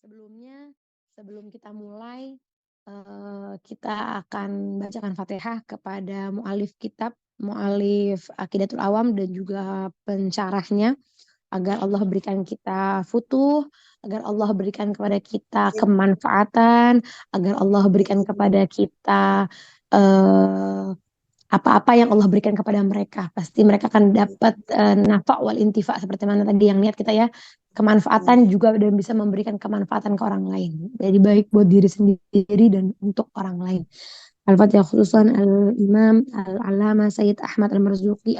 Sebelumnya, sebelum kita mulai, kita akan bacakan Fatihah kepada mu'alif kitab, mu'alif Aqidatul Awam dan juga pensyarahnya, agar Allah berikan kita futuh, agar Allah berikan kepada kita kemanfaatan, agar Allah berikan kepada kita eh, apa-apa yang Allah berikan kepada mereka. Pasti mereka akan dapat nafa' wal intifa, seperti mana tadi yang niat kita ya, kemanfaatan juga dan bisa memberikan kemanfaatan ke orang lain. Jadi baik buat diri sendiri dan untuk orang lain. Al-Fatihah khususan Al-Imam Al-Alama Sayyid Ahmad Al-Marzuqi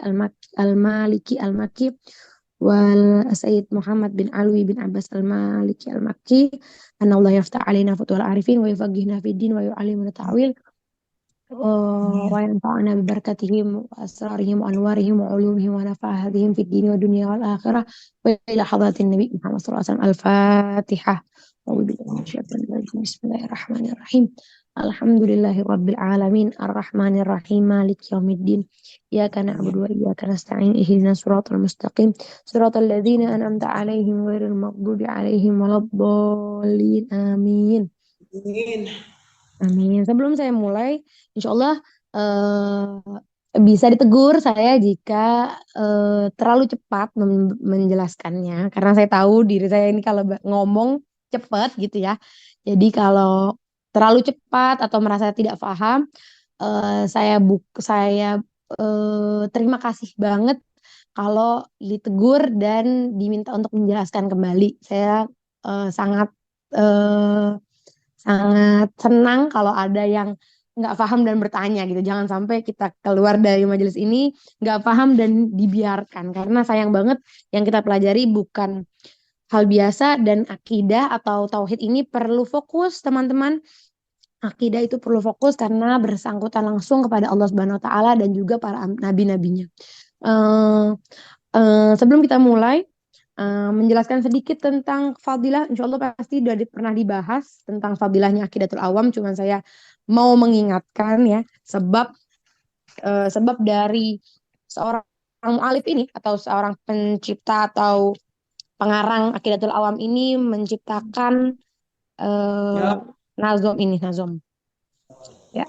Al-Maliki Al-Makki wal Sayyid Muhammad bin Alwi bin Abbas Al-Maliki Al-Makki. Anna Allah yaftah alaina futuhal arifin wa yufaqihna fid din wa yu'allimuna ta'wil وينفعنا ببركتهم وأسرارهم وأنوارهم وعلومهم ونفعاتهم في الدين والدنيا والآخرة وإلى حضرة النبي محمد صلى الله عليه وسلم. الفاتحة. أعوذ بالله من الشيطان الرجيم. بسم الله الرحمن الرحيم. الحمد لله رب العالمين الرحمن الرحيم مالك يوم الدين إياك نعبد وإياك نستعين اهدنا الصراط المستقيم صراط الذين أنعمت عليهم غير المغضوب عليهم ولا الضالين آمين. Amin. Sebelum saya mulai, insya Allah bisa ditegur saya jika terlalu cepat menjelaskannya, karena saya tahu diri saya ini kalau ngomong cepat gitu ya. Jadi kalau terlalu cepat atau merasa tidak paham, saya terima kasih banget kalau ditegur dan diminta untuk menjelaskan kembali. Saya sangat eh, sangat senang kalau ada yang nggak paham dan bertanya gitu. Jangan sampai kita keluar dari majelis ini nggak paham dan dibiarkan. Karena sayang banget yang kita pelajari bukan hal biasa, dan akidah atau tauhid ini perlu fokus, teman-teman. Akidah itu perlu fokus karena bersangkutan langsung kepada Allah Subhanahu wa taala dan juga para nabi-nabinya. Eh, Sebelum kita mulai, menjelaskan sedikit tentang fadilah, insya Allah pasti sudah pernah dibahas tentang fadilahnya Aqidatul Awam, cuman saya mau mengingatkan ya, sebab dari seorang mu'alif ini atau seorang pencipta atau pengarang Aqidatul Awam ini menciptakan nazom ini, nazom ya.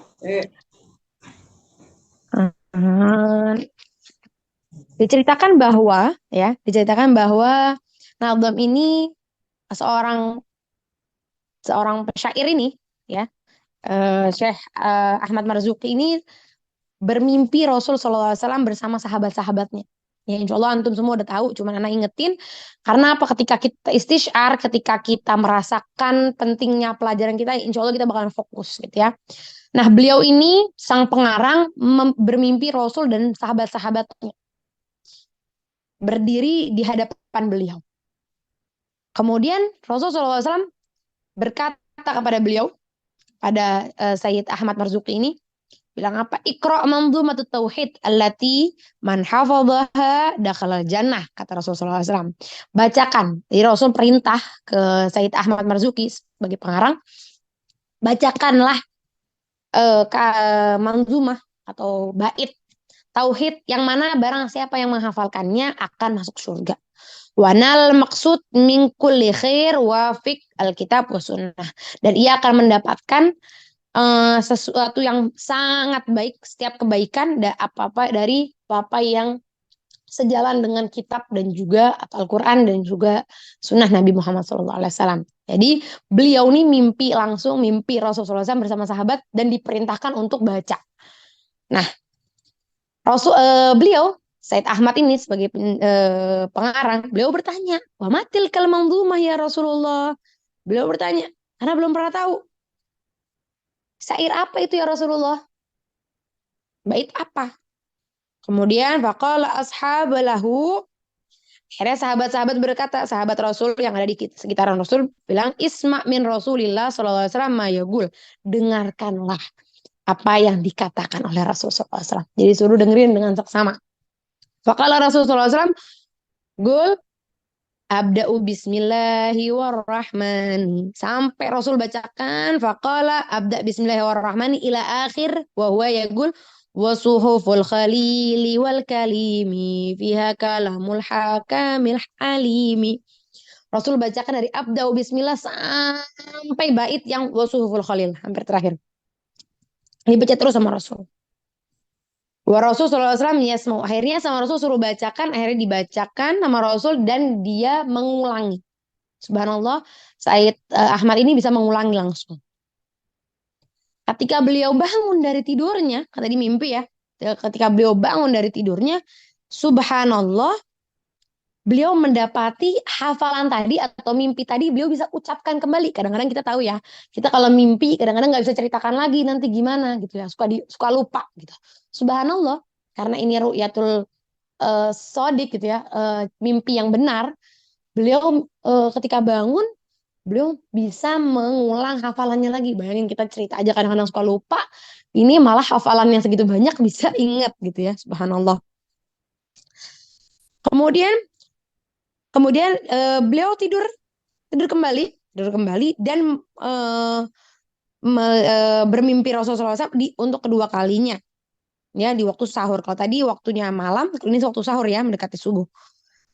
Diceritakan bahwa nazom ini seorang penyair ini ya, Syekh Ahmad Marzuki ini bermimpi Rasul SAW bersama sahabat-sahabatnya. Ya, insya Allah antum semua udah tahu, cuman anak ingetin karena apa, ketika kita istisyar, ketika kita merasakan pentingnya pelajaran kita, insya Allah kita bakalan fokus gitu ya. Nah, beliau ini sang pengarang bermimpi Rasul dan sahabat-sahabatnya berdiri di hadapan beliau. Kemudian Rasul SAW berkata kepada beliau, pada Sayyid Ahmad Marzuki ini, bilang apa? Iqra' manzumatut tauhid allati man hafadhaha dakhalal jannah, kata Rasulullah SAW. Bacakan. Jadi Rasul perintah ke Sayyid Ahmad Marzuki sebagai pengarang, bacakanlah manzumah atau bait tauhid yang mana barang siapa yang menghafalkannya akan masuk surga. Wanal maksud min kulli khair wa fik alkitab wa sunnah. Dan ia akan mendapatkan sesuatu yang sangat baik, setiap kebaikan dari apa yang sejalan dengan kitab dan juga Al-Quran dan juga sunnah Nabi Muhammad SAW. Jadi beliau ini mimpi Rasulullah SAW bersama sahabat dan diperintahkan untuk baca. Nah, beliau Said Ahmad ini sebagai pengarang, beliau bertanya, wa matil kal manzumah ya Rasulullah. Beliau bertanya karena belum pernah tahu. Syair apa itu ya Rasulullah? Bait apa? Kemudian faqala ashabalahu, akhirnya sahabat-sahabat berkata, sahabat Rasul yang ada di sekitaran Rasul bilang, isma min Rasulillah sallallahu alaihi wasallam ma yaqul. Dengarkanlah apa yang dikatakan oleh Rasul sallallahu alaihi wasallam. Jadi suruh dengerin dengan seksama. Faqala Rasulullah sallallahu alaihi wasallam, "Qul abda'u bismillahirrahmanirrahim." Sampai Rasul bacakan faqala abda' bismillahirrahmanirrahim ila akhir wa huwa yaqul wa suhuful khalili wal kalimi fiha kalamul hakamil alimi. Rasul bacakan dari abda'u bismillah sampai bait yang wasuhuful khalil, hampir terakhir. Dibaca terus sama Rasul. Wa Rasul sallallahu alaihi wasallam yasmau. Akhirnya sama Rasul suruh bacakan, akhirnya dibacakan sama Rasul dan dia mengulangi. Subhanallah, Said Ahmad ini bisa mengulangi langsung. Ketika beliau bangun dari tidurnya, kata di mimpi ya, ketika beliau bangun dari tidurnya, subhanallah, beliau mendapati hafalan tadi atau mimpi tadi beliau bisa ucapkan kembali. Kadang-kadang kita tahu ya, kita kalau mimpi kadang-kadang nggak bisa ceritakan lagi nanti gimana gitu ya, suka lupa gitu. Subhanallah, karena ini ru'yatul sodik gitu ya, mimpi yang benar. Beliau ketika bangun, beliau bisa mengulang hafalannya lagi. Bayangin kita cerita aja kadang-kadang suka lupa, ini malah hafalan yang segitu banyak bisa ingat gitu ya, subhanallah. Kemudian kemudian beliau tidur kembali dan bermimpi Rasulullah SAW untuk kedua kalinya ya di waktu sahur. Kalau tadi waktunya malam, ini waktu sahur ya, mendekati subuh.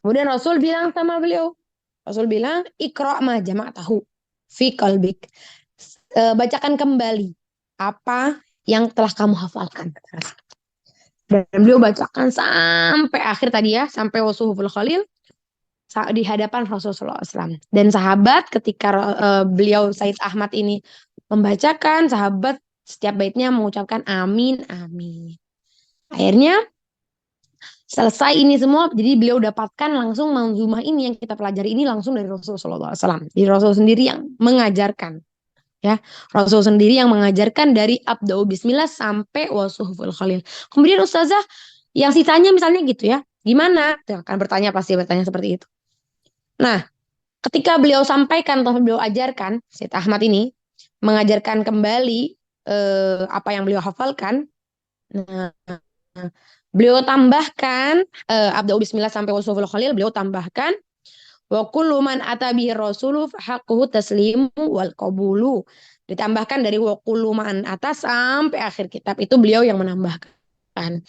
Kemudian Rasul bilang sama beliau, Rasul bilang, Iqra' ma jama'tahu fi qalbik. Bacakan kembali apa yang telah kamu hafalkan. Dan beliau bacakan sampai akhir tadi ya, sampai wasuhuful khalil di hadapan Rasulullah SAW. Dan sahabat ketika beliau Said Ahmad ini membacakan, sahabat setiap baitnya mengucapkan amin, amin. Akhirnya selesai ini semua, jadi beliau dapatkan langsung manzumah ini yang kita pelajari ini langsung dari Rasulullah SAW. Jadi Rasul sendiri yang mengajarkan. Ya, Rasul sendiri yang mengajarkan dari Abda'u Bismillah sampai Wasuhuful Khalil. Kemudian Ustazah, yang sisanya misalnya gitu ya, gimana? Tuh, akan pasti bertanya seperti itu. Nah, ketika beliau sampaikan atau beliau ajarkan, Syed Ahmad ini mengajarkan kembali apa yang beliau hafalkan. Nah, beliau tambahkan Abda'u Bismillah sampai Wasuhuful Khalil, beliau tambahkan wa kullu man atabi rasulu haqquhu taslimu wal qabulu. Ditambahkan dari wa kullu man atas sampai akhir kitab itu beliau yang menambahkan.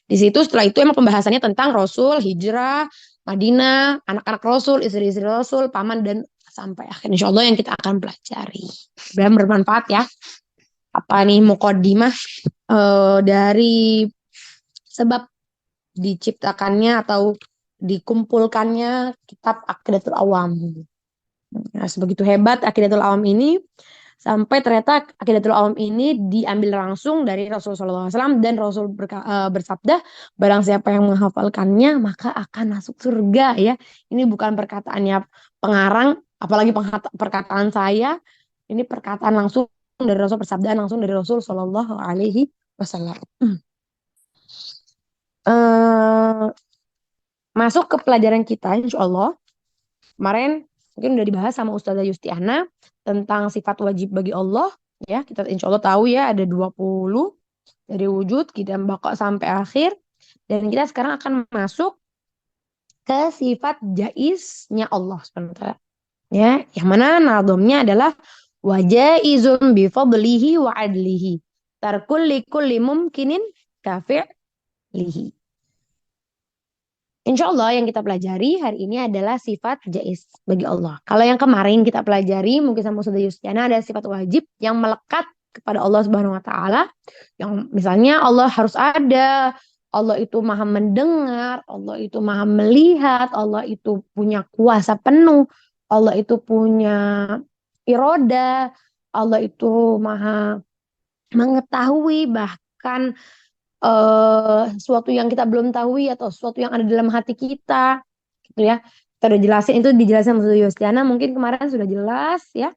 Di situ setelah itu emang pembahasannya tentang Rasul, hijrah, Madinah, anak-anak Rasul, istri-istri Rasul, paman dan sampai akhir insya Allah yang kita akan pelajari. Dan bermanfaat ya. Apa nih muqaddimah dari sebab diciptakannya atau dikumpulkannya kitab Aqidatul Awam. Nah, sebegitu hebat Aqidatul Awam ini sampai ternyata Aqidatul Awam ini diambil langsung dari Rasulullah SAW dan Rasul bersabda, barang siapa yang menghafalkannya maka akan masuk surga ya. Ini bukan perkataannya pengarang, apalagi perkataan saya. Ini perkataan langsung dari Rasul, persabdaan langsung dari Rasul Shallallahu Alaihi Wasallam. Masuk ke pelajaran kita, insya Allah. Kemarin mungkin udah dibahas sama Ustazah Yustiana tentang sifat wajib bagi Allah. Ya, kita insya Allah tahu ya ada 20 dari wujud, kita bakal sampai akhir. Dan kita sekarang akan masuk ke sifat jaiznya Allah SWT. Ya, yang mana nadhamnya adalah wajaizun bifadlihi wa adlihi. Tarkul likulli mumkinin kafi'lihi. Insya Allah yang kita pelajari hari ini adalah sifat jaiz bagi Allah. Kalau yang kemarin kita pelajari mungkin sama Ustazah Yustiana ada sifat wajib yang melekat kepada Allah Subhanahu wa taala. Yang misalnya Allah harus ada, Allah itu Maha mendengar, Allah itu Maha melihat, Allah itu punya kuasa penuh, Allah itu punya iroda, Allah itu Maha mengetahui bahkan sesuatu yang kita belum tahu atau sesuatu yang ada dalam hati kita gitu ya. Kita udah jelasin, itu dijelasin sama Ustazah Yustiana mungkin kemarin sudah jelas ya.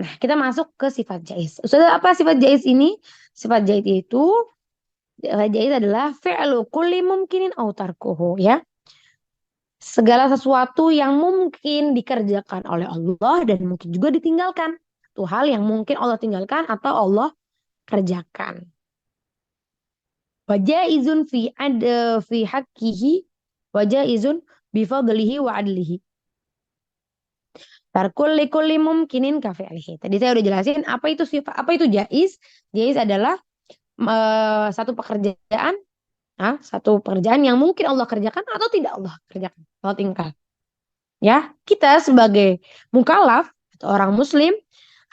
Nah, kita masuk ke sifat jaiz. Ustazah, apa sifat jaiz ini? Sifat jaiz itu jaiz adalah fi'lu kulli mumkinin aw tarkuhu ya. Segala sesuatu yang mungkin dikerjakan oleh Allah dan mungkin juga ditinggalkan. Itu hal yang mungkin Allah tinggalkan atau Allah kerjakan. Wajaizun fi haqqihi wajaizun bifadlihi wa adlihi. Tarkul likulli mumkinin kafi'lihi. Tadi saya udah jelasin apa itu sifat, apa itu jaiz. Jaiz adalah satu pekerjaan, satu pekerjaan yang mungkin Allah kerjakan atau tidak Allah kerjakan, Allah tinggal. Ya, kita sebagai mukallaf atau orang muslim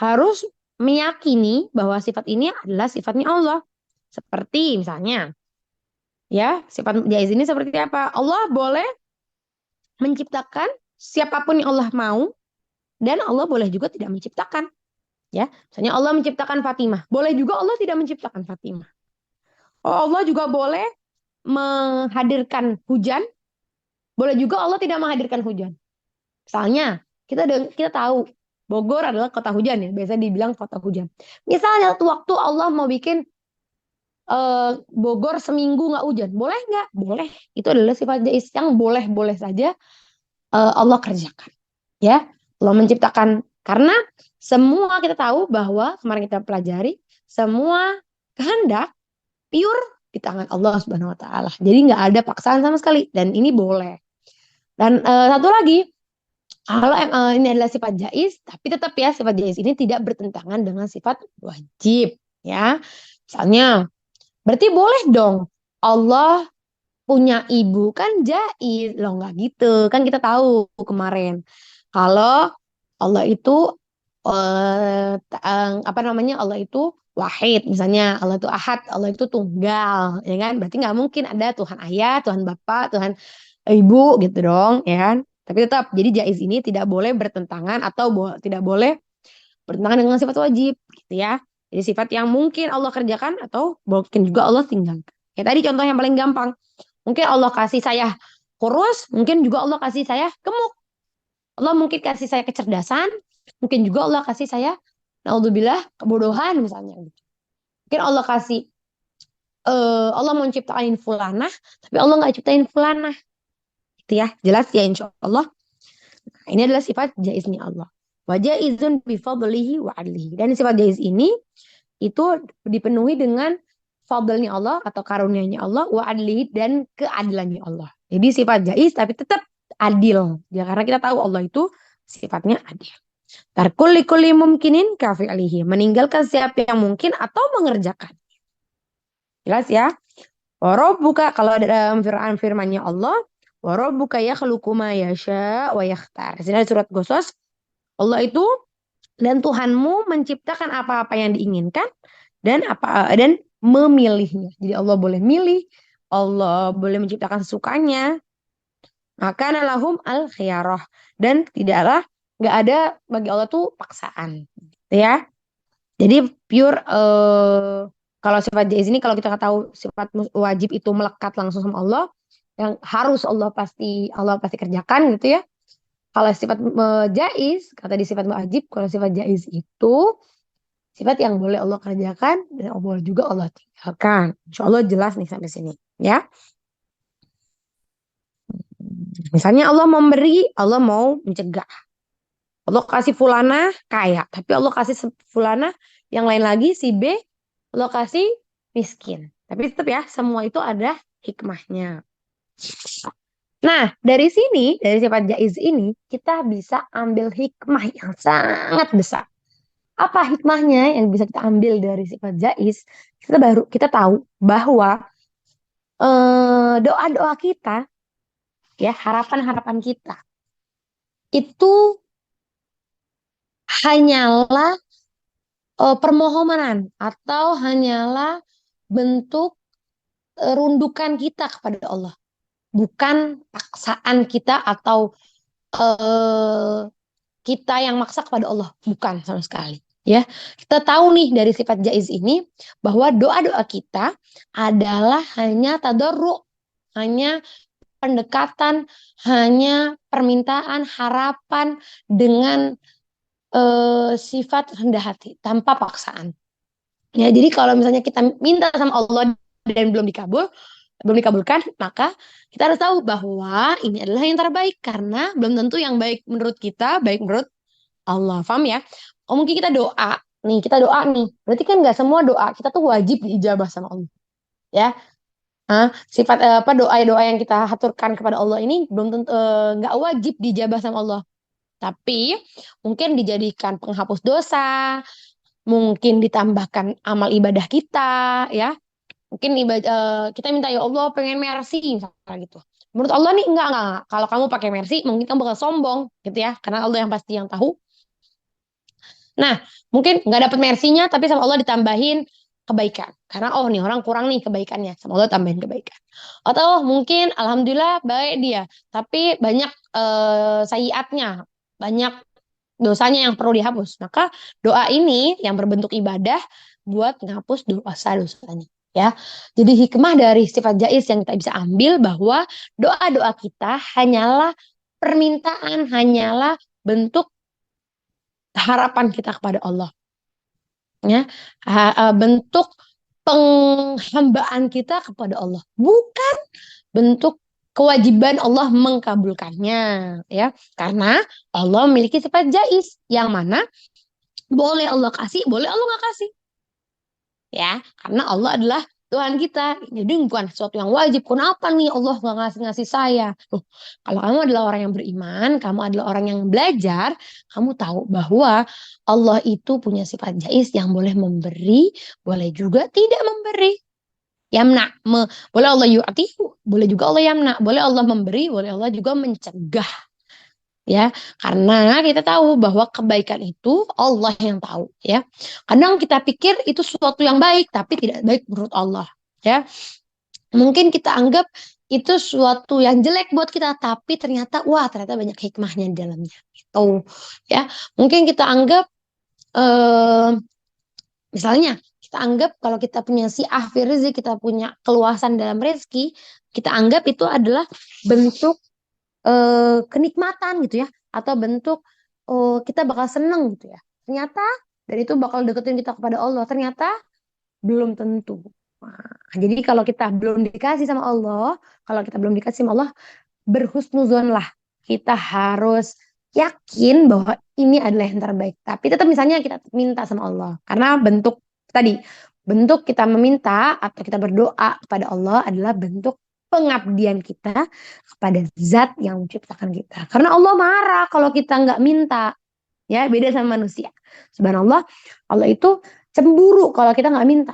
harus meyakini bahwa sifat ini adalah sifatnya Allah. Seperti misalnya, ya, sifat jaiz ini seperti apa? Allah boleh menciptakan siapapun yang Allah mau dan Allah boleh juga tidak menciptakan. Ya, misalnya Allah menciptakan Fatimah, boleh juga Allah tidak menciptakan Fatimah. Oh, Allah juga boleh menghadirkan hujan, boleh juga Allah tidak menghadirkan hujan. Misalnya, kita tahu Bogor adalah kota hujan ya, biasa dibilang kota hujan. Misalnya waktu Allah mau bikin Bogor seminggu nggak hujan, boleh nggak? Boleh. Itu adalah sifat jaiz yang boleh-boleh saja Allah kerjakan. Ya, Allah menciptakan karena semua kita tahu bahwa kemarin kita pelajari semua kehendak pure di tangan Allah Subhanahu wa taala. Jadi nggak ada paksaan sama sekali dan ini boleh. Dan satu lagi, kalau ini adalah sifat jaiz, tapi tetap ya sifat jaiz ini tidak bertentangan dengan sifat wajib, ya. Misalnya, berarti boleh dong Allah punya ibu kan jaiz loh, nggak gitu kan, kita tahu kemarin kalau Allah itu apa namanya, Allah itu wahid, misalnya Allah itu ahad, Allah itu tunggal, ya kan, berarti nggak mungkin ada Tuhan ayah, Tuhan bapak, Tuhan ibu gitu dong, ya kan. Tapi tetap jadi jaiz ini tidak boleh bertentangan atau tidak boleh bertentangan dengan sifat wajib gitu ya. Jadi sifat yang mungkin Allah kerjakan atau mungkin juga Allah tinggalkan. Kayak tadi contoh yang paling gampang. Mungkin Allah kasih saya kurus, mungkin juga Allah kasih saya gemuk. Allah mungkin kasih saya kecerdasan, mungkin juga Allah kasih saya, naudzubillah, kebodohan misalnya. Mungkin Allah kasih, Allah mau ciptain fulanah, tapi Allah nggak ciptain fulanah. Itu ya, jelas ya insya Allah. Nah, ini adalah sifat jaiznya Allah. Wa jaizun bifadlihi wa adlihi. Dan sifat jaiz ini itu dipenuhi dengan fadlnya Allah atau karunia-Nya Allah, wa adlihi, dan keadilannya Allah. Jadi sifat jaiz tapi tetap adil. Ya, karena kita tahu Allah itu sifatnya adil. Tarkul likulli mumkinin kafi'lihi. Meninggalkan siapa yang mungkin atau mengerjakan. Jelas ya? Warabbuka, kalau dalam firman-firmannya Allah, warabbuka yakhluqu ma yasha wa yakhtar. Sini surat Qasas, Allah itu dan Tuhanmu menciptakan apa-apa yang diinginkan dan memilihnya. Jadi Allah boleh milih, Allah boleh menciptakan sesukanya. Maka lahum al khiyarah, dan tidaklah, nggak ada bagi Allah tuh paksaan, ya. Jadi pure kalau sifat jaiz ini, kalau kita tahu sifat wajib itu melekat langsung sama Allah, yang harus Allah pasti kerjakan gitu ya. Kalau sifat jaiz, kata di sifat wajib, kalau sifat jaiz itu sifat yang boleh Allah kerjakan dan boleh juga Allah tinggalkan. Insya Allah jelas nih sampai sini, ya. Misalnya Allah memberi, Allah mau mencegah. Allah kasih fulana kaya, tapi Allah kasih fulana yang lain lagi, si B, Allah kasih miskin. Tapi tetap ya, semua itu ada hikmahnya. Nah, dari sini, dari sifat jaiz ini, kita bisa ambil hikmah yang sangat besar. Apa hikmahnya yang bisa kita ambil dari sifat jaiz? Kita tahu bahwa doa-doa kita, ya, harapan-harapan kita itu hanyalah permohonan atau hanyalah bentuk rundukan kita kepada Allah, bukan paksaan kita atau eh, kita yang maksa kepada Allah, bukan sama sekali. Ya, kita tahu nih dari sifat jaiz ini bahwa doa-doa kita adalah hanya tadarru, hanya pendekatan, hanya permintaan, harapan dengan sifat rendah hati tanpa paksaan. Ya, jadi kalau misalnya kita minta sama Allah dan belum dikabulkan, maka kita harus tahu bahwa ini adalah yang terbaik karena belum tentu yang baik menurut kita baik menurut Allah. Paham ya? Oh, mungkin kita doa nih. Berarti kan nggak semua doa kita tuh wajib diijabah sama Allah. Ya, sifat apa, doa-doa yang kita haturkan kepada Allah ini belum tentu nggak wajib dijabah sama Allah. Tapi mungkin dijadikan penghapus dosa, mungkin ditambahkan amal ibadah kita, ya. Mungkin kita minta, ya Allah pengen mercy misalnya gitu. Menurut Allah nih enggak. Kalau kamu pakai mercy, mungkin kamu bakal sombong gitu ya. Karena Allah yang pasti yang tahu. Nah, mungkin nggak dapat mercy-nya, tapi sama Allah ditambahin kebaikan. Karena oh nih orang kurang nih kebaikannya, sama Allah tambahin kebaikan. Atau mungkin alhamdulillah baik dia, tapi banyak sayiatnya, banyak dosanya yang perlu dihapus. Maka doa ini yang berbentuk ibadah buat menghapus dosa-dosanya. Ya, jadi hikmah dari sifat jais yang kita bisa ambil bahwa doa-doa kita hanyalah permintaan, hanyalah bentuk harapan kita kepada Allah, ya, bentuk penghambaan kita kepada Allah, bukan bentuk kewajiban Allah mengkabulkannya, ya, karena Allah memiliki sifat jais yang mana boleh Allah kasih, boleh Allah nggak kasih, ya, karena Allah adalah Tuhan kita. Jadi bukan sesuatu yang wajib. Kenapa nih Allah nggak ngasih saya? Loh, kalau kamu adalah orang yang beriman, kamu adalah orang yang belajar, kamu tahu bahwa Allah itu punya sifat jais yang boleh memberi, boleh juga tidak memberi. Yamna, boleh Allah yu'ati, boleh juga Allah yamna, boleh Allah memberi, boleh Allah juga mencegah, ya, karena kita tahu bahwa kebaikan itu Allah yang tahu, ya. Kadang kita pikir itu sesuatu yang baik tapi tidak baik menurut Allah, ya. Mungkin kita anggap itu sesuatu yang jelek buat kita tapi ternyata wah ternyata banyak hikmahnya di dalamnya gitu, ya. Mungkin kita anggap eh, misalnya kita anggap kalau kita punya si'ah fi rizki, kita punya keluasan dalam rezeki, kita anggap itu adalah bentuk kenikmatan gitu ya, atau bentuk kita bakal seneng gitu ya. Ternyata dari itu bakal deketin kita kepada Allah. Ternyata belum tentu. Nah, jadi kalau kita belum dikasih sama Allah, kalau kita belum dikasih sama Allah, berhusnuzon lah. Kita harus yakin bahwa ini adalah yang terbaik. Tapi tetap misalnya kita minta sama Allah. Karena bentuk tadi, bentuk kita meminta atau kita berdoa kepada Allah adalah bentuk pengabdian kita kepada zat yang menciptakan kita. Karena Allah marah kalau kita nggak minta. Ya, beda sama manusia. Subhanallah, Allah itu cemburu kalau kita nggak minta.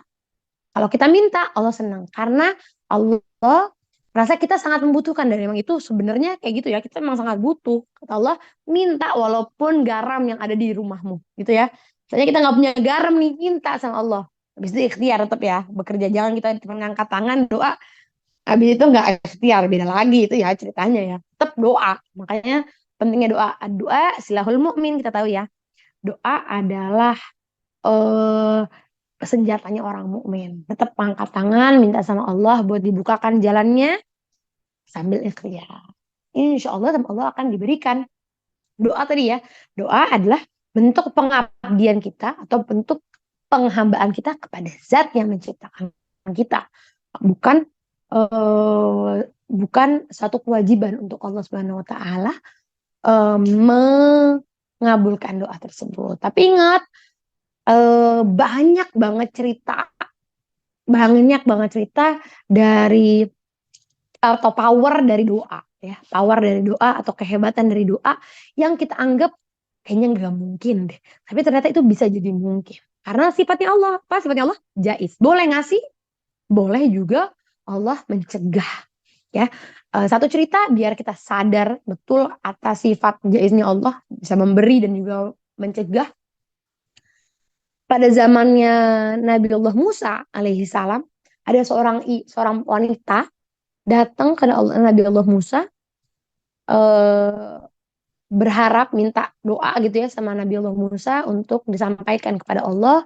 Kalau kita minta, Allah senang. Karena Allah rasa kita sangat membutuhkan. Dan memang itu sebenarnya kayak gitu ya. Kita memang sangat butuh. Kata Allah, minta walaupun garam yang ada di rumahmu. Gitu ya. Soalnya kita nggak punya garam nih, minta sama Allah. Habis itu ikhtiar tetap ya. Bekerja, jangan kita cuma ngangkat tangan, doa. Habis itu nggak ikhtiar. Beda lagi itu ya ceritanya ya. Tetap doa. Makanya pentingnya doa. Doa silahul mu'min, kita tahu ya. Doa adalah eh senjatanya orang mukmin. Tetap angkat tangan, minta sama Allah buat dibukakan jalannya sambil ikhtiar. Insya Allah sama Allah akan diberikan. Doa tadi ya, doa adalah bentuk pengabdian kita atau bentuk penghambaan kita kepada Zat yang menciptakan kita. Bukan bukan satu kewajiban untuk Allah Subhanahu Wa Taala mengabulkan doa tersebut. Tapi ingat, banyak banget cerita dari atau power dari doa, ya, power dari doa atau kehebatan dari doa yang kita anggap kayaknya nggak mungkin deh, tapi ternyata itu bisa jadi mungkin karena sifatnya Allah. Apa sifatnya Allah? Jais, boleh ngasih, boleh juga Allah mencegah, ya. Satu cerita biar kita sadar betul atas sifat jaisnya Allah, bisa memberi dan juga mencegah. Pada zamannya Nabi Allah Musa alaihi salam, ada seorang wanita datang ke Nabi Allah Musa, eh, berharap minta doa gitu ya sama Nabi Allah Musa untuk disampaikan kepada Allah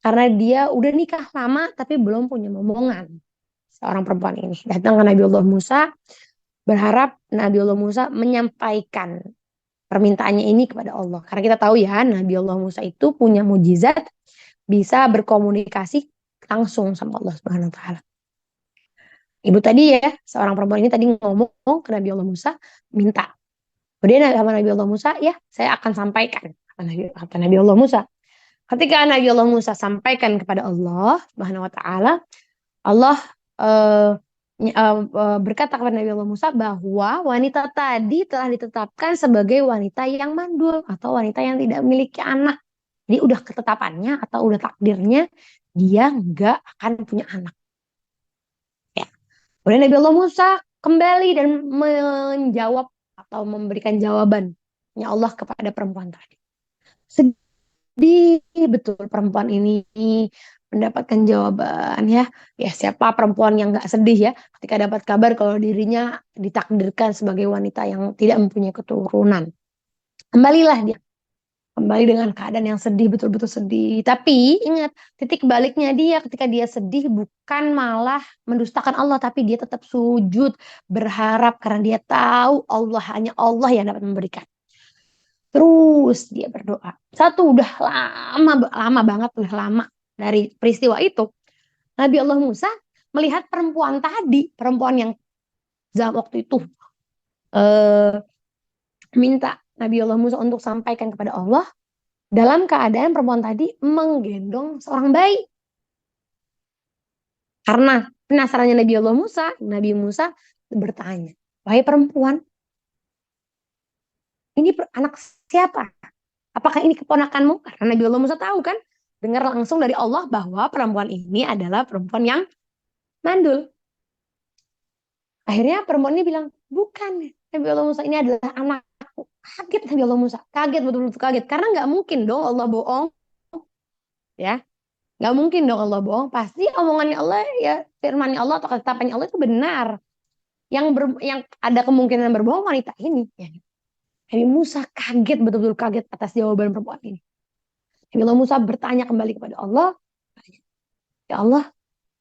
karena dia udah nikah lama tapi belum punya momongan. Seorang perempuan ini datang ke Nabi Allah Musa berharap Nabi Allah Musa menyampaikan permintaannya ini kepada Allah. Karena kita tahu ya Nabi Allah Musa itu punya mujizat, bisa berkomunikasi langsung sama Allah Subhanahu wa taala. Ibu tadi ya, seorang perempuan ini tadi ngomong ke Nabi Allah Musa, minta. Kemudian sama Nabi Allah Musa, ya saya akan sampaikan. Kata Nabi Allah Musa. Ketika Nabi Allah Musa sampaikan kepada Allah Subhanahu Wa Taala, Allah berkata kepada Nabi Allah Musa bahwa wanita tadi telah ditetapkan sebagai wanita yang mandul atau wanita yang tidak memiliki anak. Jadi udah ketetapannya atau udah takdirnya dia nggak akan punya anak. Ya. Kemudian Nabi Allah Musa kembali dan menjawab atau memberikan jawabannya Allah kepada perempuan tadi. Sedih betul perempuan ini mendapatkan jawaban ya. Ya siapa perempuan yang nggak sedih ya ketika dapat kabar kalau dirinya ditakdirkan sebagai wanita yang tidak mempunyai keturunan. Kembalilah dia kembali dengan keadaan yang sedih, betul-betul sedih. Tapi ingat, titik baliknya dia ketika dia sedih bukan malah mendustakan Allah, tapi dia tetap sujud, berharap karena dia tahu Allah hanya Allah yang dapat memberikan. Terus dia berdoa. Satu udah lama lama banget, udah lama dari peristiwa itu. Nabi Allah Musa melihat perempuan tadi, perempuan yang zaman waktu itu eh, minta Nabi Allah Musa untuk sampaikan kepada Allah dalam keadaan perempuan tadi menggendong seorang bayi. Karena penasarannya Nabi Musa bertanya, wahai perempuan, ini anak siapa? Apakah ini keponakanmu? Karena Nabi Allah Musa tahu kan, dengar langsung dari Allah bahwa perempuan ini adalah perempuan yang mandul. Akhirnya perempuan ini bilang, bukan. Nabi Allah Musa ini adalah anakku. Kaget Nabi Allah Musa, kaget betul-betul kaget. Karena nggak mungkin dong Allah bohong, ya. Nggak mungkin dong Allah bohong. Pasti omongannya Allah ya firmannya Allah atau ketetapannya Allah itu benar. Yang ada kemungkinan berbohong wanita ini. Ya. Nabi Musa kaget betul-betul kaget atas jawaban perempuan ini. Nabi Allah Musa bertanya kembali kepada Allah. Ya Allah,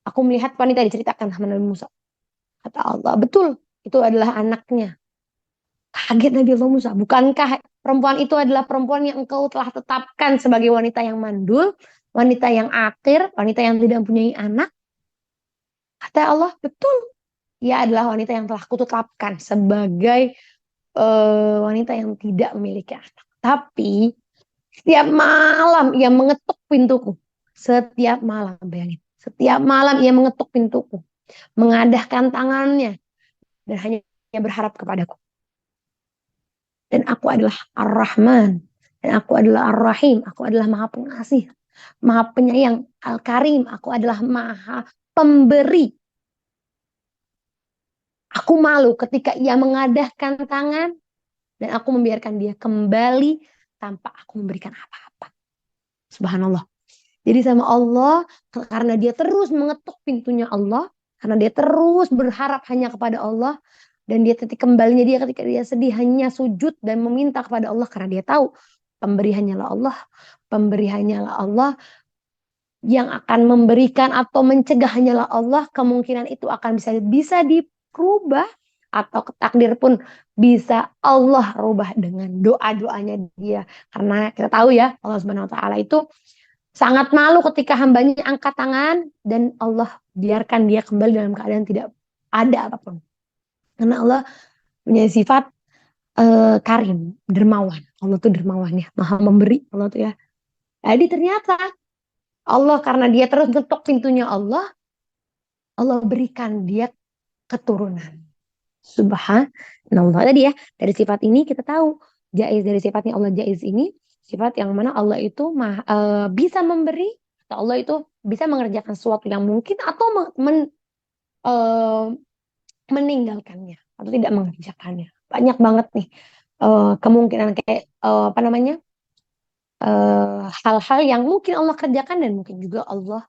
aku melihat wanita diceritakan sama Nabi Musa. Kata Allah, betul. Itu adalah anaknya. Kaget Nabi Allah Musa. Bukankah perempuan itu adalah perempuan yang engkau telah tetapkan sebagai wanita yang mandul, wanita yang akhir, wanita yang tidak mempunyai anak? Kata Allah, betul. Ia adalah wanita yang telah kutetapkan sebagai wanita yang tidak memiliki anak. Tapi setiap malam ia mengetuk pintuku. Setiap malam, bayangin. Setiap malam ia mengetuk pintuku. Mengadahkan tangannya. Dan hanya berharap kepadaku. Dan aku adalah Ar-Rahman. Dan aku adalah Ar-Rahim. Aku adalah Maha Pengasih. Maha Penyayang. Al-Karim. Aku adalah Maha Pemberi. Aku malu ketika ia mengadahkan tangan dan aku membiarkan dia kembali tanpa aku memberikan apa-apa. Subhanallah. Jadi sama Allah, karena dia terus mengetuk pintunya Allah, karena dia terus berharap hanya kepada Allah, dan dia kembalinya dia ketika dia sedih hanya sujud dan meminta kepada Allah karena dia tahu pemberi hanyalah Allah, pemberi hanyalah Allah, yang akan memberikan atau mencegah hanyalah Allah, kemungkinan itu akan bisa dirubah atau takdir pun bisa Allah rubah dengan doa-doanya dia. Karena kita tahu ya Allah Subhanahu wa taala itu sangat malu ketika hambanya angkat tangan dan Allah biarkan dia kembali dalam keadaan tidak ada apapun. Karena Allah punya sifat karim, dermawan. Allah tuh dermawan ya, maha memberi Allah tuh ya. Jadi ternyata Allah karena dia terus ketuk pintunya Allah berikan dia keturunan. Subhanallah. Tadi ya, dari sifat ini kita tahu jaiz, dari sifatnya Allah jaiz ini sifat yang mana Allah itu bisa memberi, atau Allah itu bisa mengerjakan sesuatu yang mungkin atau meninggalkannya atau tidak mengerjakannya. Banyak banget nih kemungkinan kayak apa namanya hal-hal yang mungkin Allah kerjakan dan mungkin juga Allah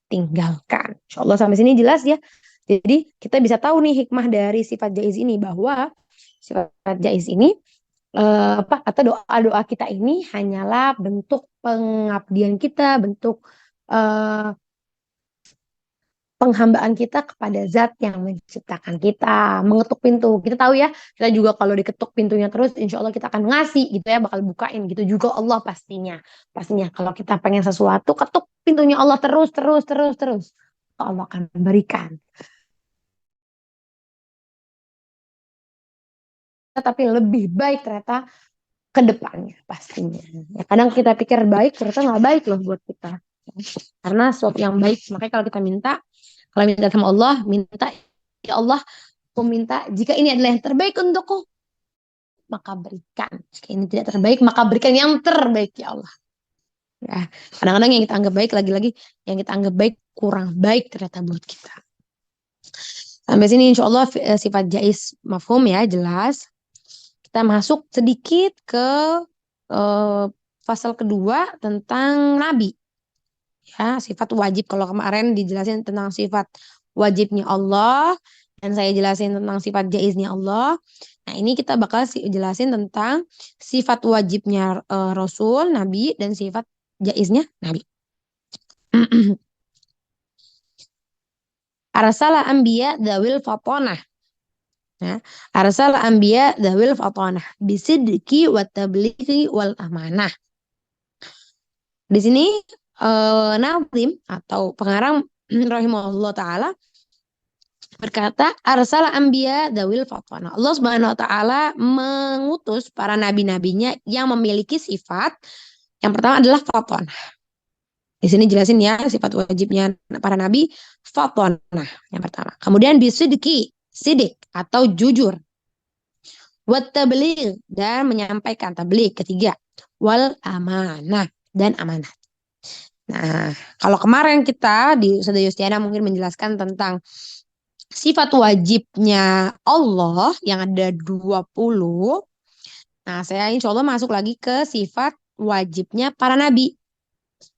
tinggalkan. Insya Allah sampai sini jelas ya. Jadi kita bisa tahu nih hikmah dari sifat jaiz ini, bahwa sifat jaiz ini atau doa-doa kita ini hanyalah bentuk pengabdian kita, bentuk penghambaan kita kepada zat yang menciptakan kita, mengetuk pintu. Kita tahu ya, kita juga kalau diketuk pintunya terus, insya Allah kita akan ngasih gitu ya, bakal bukain gitu juga Allah pastinya. Pastinya kalau kita pengen sesuatu, ketuk pintunya Allah terus, Allah akan berikan. Tapi lebih baik ternyata ke depannya pastinya. Ya, kadang kita pikir baik, ternyata nggak baik loh buat kita. Karena sesuatu yang baik, makanya kalau minta sama Allah, minta ya Allah, aku minta jika ini adalah yang terbaik untukku, maka berikan. Jika ini tidak terbaik, maka berikan yang terbaik ya Allah. Ya, kadang-kadang yang kita anggap baik, lagi-lagi yang kita anggap baik kurang baik ternyata buat kita. Sampai sini insya Allah sifat jais mafhum ya, jelas. Kita masuk sedikit ke eh, pasal kedua tentang nabi. Ya, sifat wajib. Kalau kemarin dijelasin tentang sifat wajibnya Allah dan saya jelasin tentang sifat jaiznya Allah. Nah, ini kita bakal jelasin tentang sifat wajibnya Rasul, Nabi, dan sifat jaiznya Nabi. Arsala anbiya dawil fatonah. Ya. Arsala anbiya dawil fatonah. Bisidki wa tablighi wal amanah. Di sini Nazim atau pengarang rahimahullah ta'ala berkata arsala anbiya dawil fatonah. Allah Subhanahu wa taala mengutus para nabi-nabinya yang memiliki sifat yang pertama adalah fatonah. Di sini jelasin ya sifat wajibnya para nabi fatonah yang pertama. Kemudian bisidki, sidik atau jujur. Wat tabligh dan menyampaikan tabligh ketiga. Wal amanah dan amanah. Nah, kalau kemarin kita di Ustazah Yustiana mungkin menjelaskan tentang sifat wajibnya Allah yang ada 20. Nah, saya insya Allah masuk lagi ke sifat wajibnya para nabi.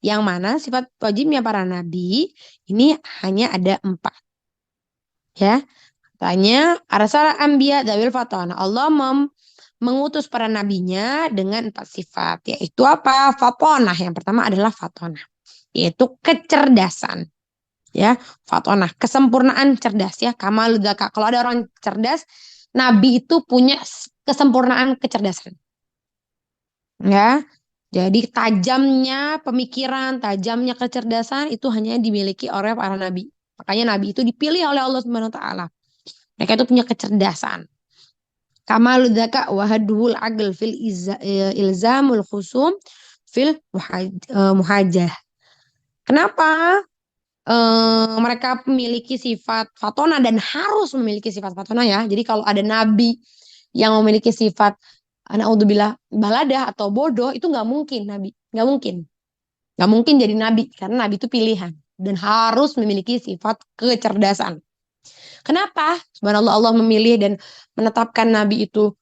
Yang mana sifat wajibnya para nabi ini hanya ada 4. Ya, katanya arsala anbiya dawil fatana. Allah mengutus para nabinya dengan 4 sifat. Yaitu apa? Fatonah. Yang pertama adalah fatonah. Yaitu kecerdasan. Ya, fatonah, kesempurnaan cerdas ya. Kamaludaka. Kalau ada orang cerdas, nabi itu punya kesempurnaan kecerdasan. Ya. Jadi tajamnya pemikiran, tajamnya kecerdasan itu hanya dimiliki oleh para nabi. Makanya nabi itu dipilih oleh Allah Subhanahu wa taala. Mereka itu punya kecerdasan. Kamaludzaka wahadul aql fil ilzamul khusum fil muhajah. Kenapa mereka memiliki sifat fatona dan harus memiliki sifat fatona ya. Jadi kalau ada nabi yang memiliki sifat naudzubillah baladah atau bodoh itu nggak mungkin nabi, nggak mungkin jadi nabi karena nabi itu pilihan dan harus memiliki sifat kecerdasan. Kenapa? Subhanallah Allah memilih dan menetapkan nabi itu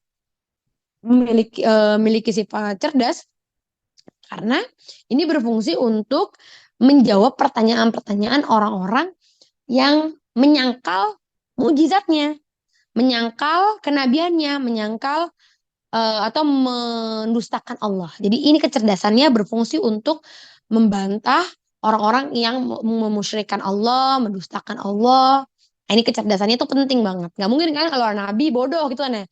memiliki sifat cerdas karena ini berfungsi untuk menjawab pertanyaan-pertanyaan orang-orang yang menyangkal mujizatnya, menyangkal kenabiannya, menyangkal atau mendustakan Allah. Jadi ini kecerdasannya berfungsi untuk membantah orang-orang yang memusyrikan Allah, mendustakan Allah. Nah, ini kecerdasannya itu penting banget. Gak mungkin kan kalau nabi bodoh gitu kan ya.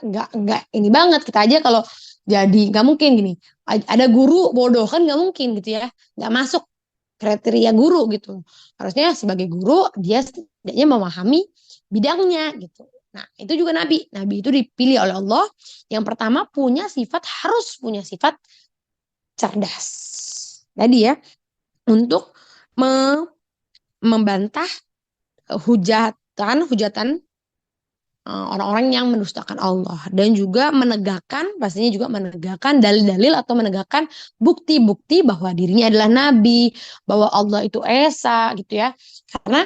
Gak ini banget kita aja kalau jadi gak mungkin gini. Ada guru bodoh kan gak mungkin gitu ya. Gak masuk kriteria guru gitu. Harusnya sebagai guru dia setidaknya memahami bidangnya gitu. Nah, itu juga nabi. Nabi itu dipilih oleh Allah. Yang pertama harus punya sifat cerdas. Tadi ya, untuk membantah hujatan orang-orang yang mendustakan Allah dan juga pastinya juga menegakkan dalil-dalil atau menegakkan bukti-bukti bahwa dirinya adalah nabi, bahwa Allah itu esa gitu ya. Karena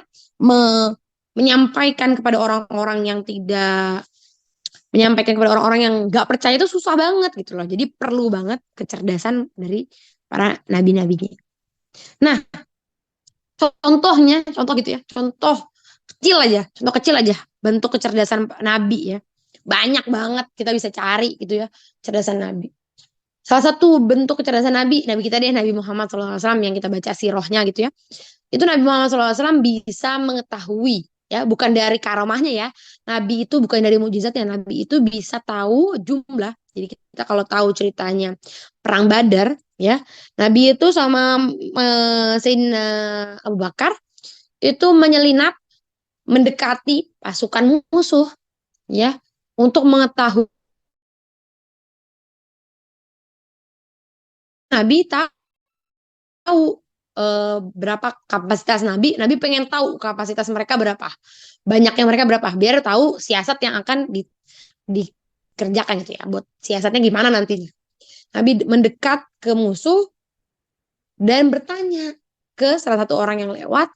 menyampaikan kepada orang-orang yang tidak menyampaikan kepada orang-orang yang nggak percaya itu susah banget gitu loh. Jadi perlu banget kecerdasan dari para nabi-nabinya. Nah, contoh gitu ya, contoh kecil aja, bentuk kecerdasan nabi ya. Banyak banget kita bisa cari gitu ya, kecerdasan nabi. Salah satu bentuk kecerdasan nabi kita deh, Nabi Muhammad SAW yang kita baca sirahnya gitu ya. Itu Nabi Muhammad SAW bisa mengetahui ya, bukan dari karomahnya ya. Nabi itu bukan dari mujizatnya, Nabi itu bisa tahu jumlah. Jadi kita kalau tahu ceritanya perang Badar ya, Nabi itu sama Sayyidina Abu Bakar itu menyelinap mendekati pasukan musuh ya untuk mengetahui. Nabi tahu berapa kapasitas Nabi. Nabi pengen tahu kapasitas mereka berapa, banyaknya mereka berapa, biar tahu siasat yang akan dikerjakan gitu ya. Buat siasatnya gimana nantinya. Nabi mendekat ke musuh dan bertanya ke salah satu orang yang lewat,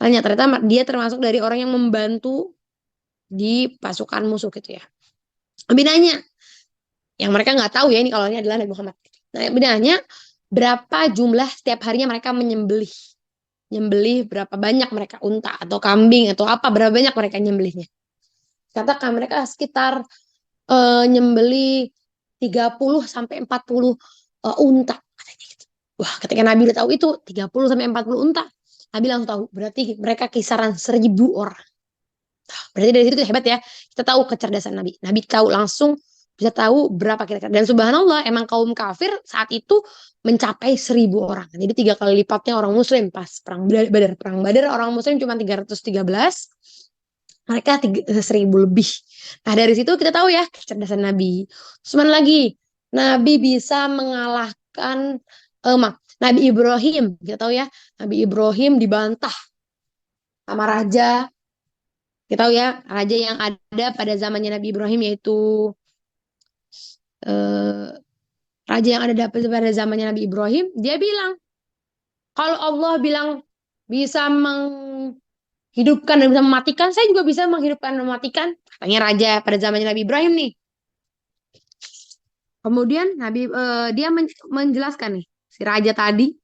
Tanya, ternyata dia termasuk dari orang yang membantu di pasukan musuh gitu ya. Nabi nanya, yang mereka nggak tahu ya ini kalau ini adalah Nabi Muhammad. Nah, Nabi nanya, berapa jumlah setiap harinya mereka menyembelih. Nyembelih berapa banyak mereka unta atau kambing atau apa, berapa banyak mereka nyembelihnya. Katakan mereka sekitar nyembelih 30 sampai 40 unta. Gitu. Wah, ketika Nabi udah tahu itu 30 sampai 40 unta, Nabi langsung tahu berarti mereka kisaran 1.000 orang. Berarti dari situ tuh hebat ya. Kita tahu kecerdasan Nabi. Nabi tahu langsung bisa tahu berapa kira-kira. Dan subhanallah emang kaum kafir saat itu mencapai 1.000 orang. Jadi 3 kali lipatnya orang muslim pas perang Badar. Perang Badar orang muslim cuma 313, mereka 1.000 lebih. Nah dari situ kita tahu ya kecerdasan Nabi. Cuman lagi Nabi bisa mengalahkan Nabi Ibrahim. Kita tahu ya Nabi Ibrahim dibantah sama raja. Kita tahu ya raja yang ada pada zamannya Nabi Ibrahim yaitu eh, raja yang ada pada zamannya Nabi Ibrahim. Dia bilang kalau Allah bilang bisa menghidupkan dan bisa mematikan, saya juga bisa menghidupkan dan mematikan. Katanya raja pada zamannya Nabi Ibrahim nih. Kemudian dia menjelaskan nih, si raja tadi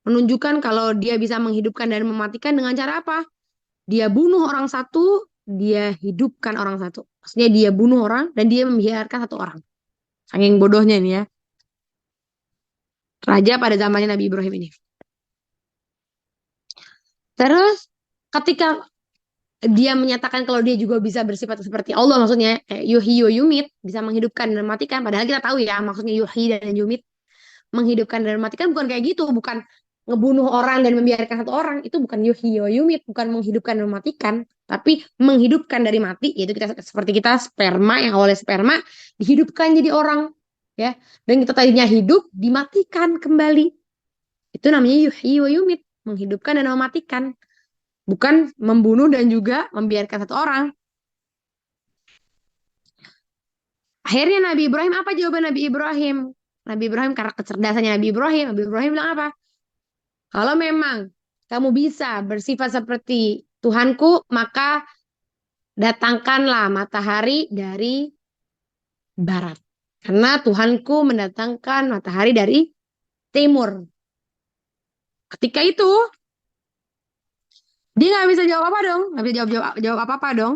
menunjukkan kalau dia bisa menghidupkan dan mematikan dengan cara apa? Dia bunuh orang satu, dia hidupkan orang satu. Maksudnya dia bunuh orang dan dia membiarkan satu orang. Saking bodohnya ini ya. Raja pada zamannya Nabi Ibrahim ini. Terus ketika dia menyatakan kalau dia juga bisa bersifat seperti Allah, maksudnya yuhyi wa yumit, bisa menghidupkan dan mematikan. Padahal kita tahu ya maksudnya yuhyi dan yumit, menghidupkan dan mematikan bukan kayak gitu, bukan ngebunuh orang dan membiarkan satu orang, itu bukan yuhyi wa yumit, bukan menghidupkan dan mematikan, tapi menghidupkan dari mati, yaitu kita seperti kita sperma yang awalnya sperma dihidupkan jadi orang, ya, dan kita tadinya hidup dimatikan kembali, itu namanya yuhyi wa yumit, menghidupkan dan mematikan, bukan membunuh dan juga membiarkan satu orang. Akhirnya Nabi Ibrahim, apa jawaban Nabi Ibrahim? Nabi Ibrahim karena kecerdasannya Nabi Ibrahim bilang apa? Kalau memang kamu bisa bersifat seperti Tuhanku, maka datangkanlah matahari dari barat. Karena Tuhanku mendatangkan matahari dari timur. Ketika itu, dia nggak bisa jawab apa dong. Nggak bisa jawab apa-apa dong.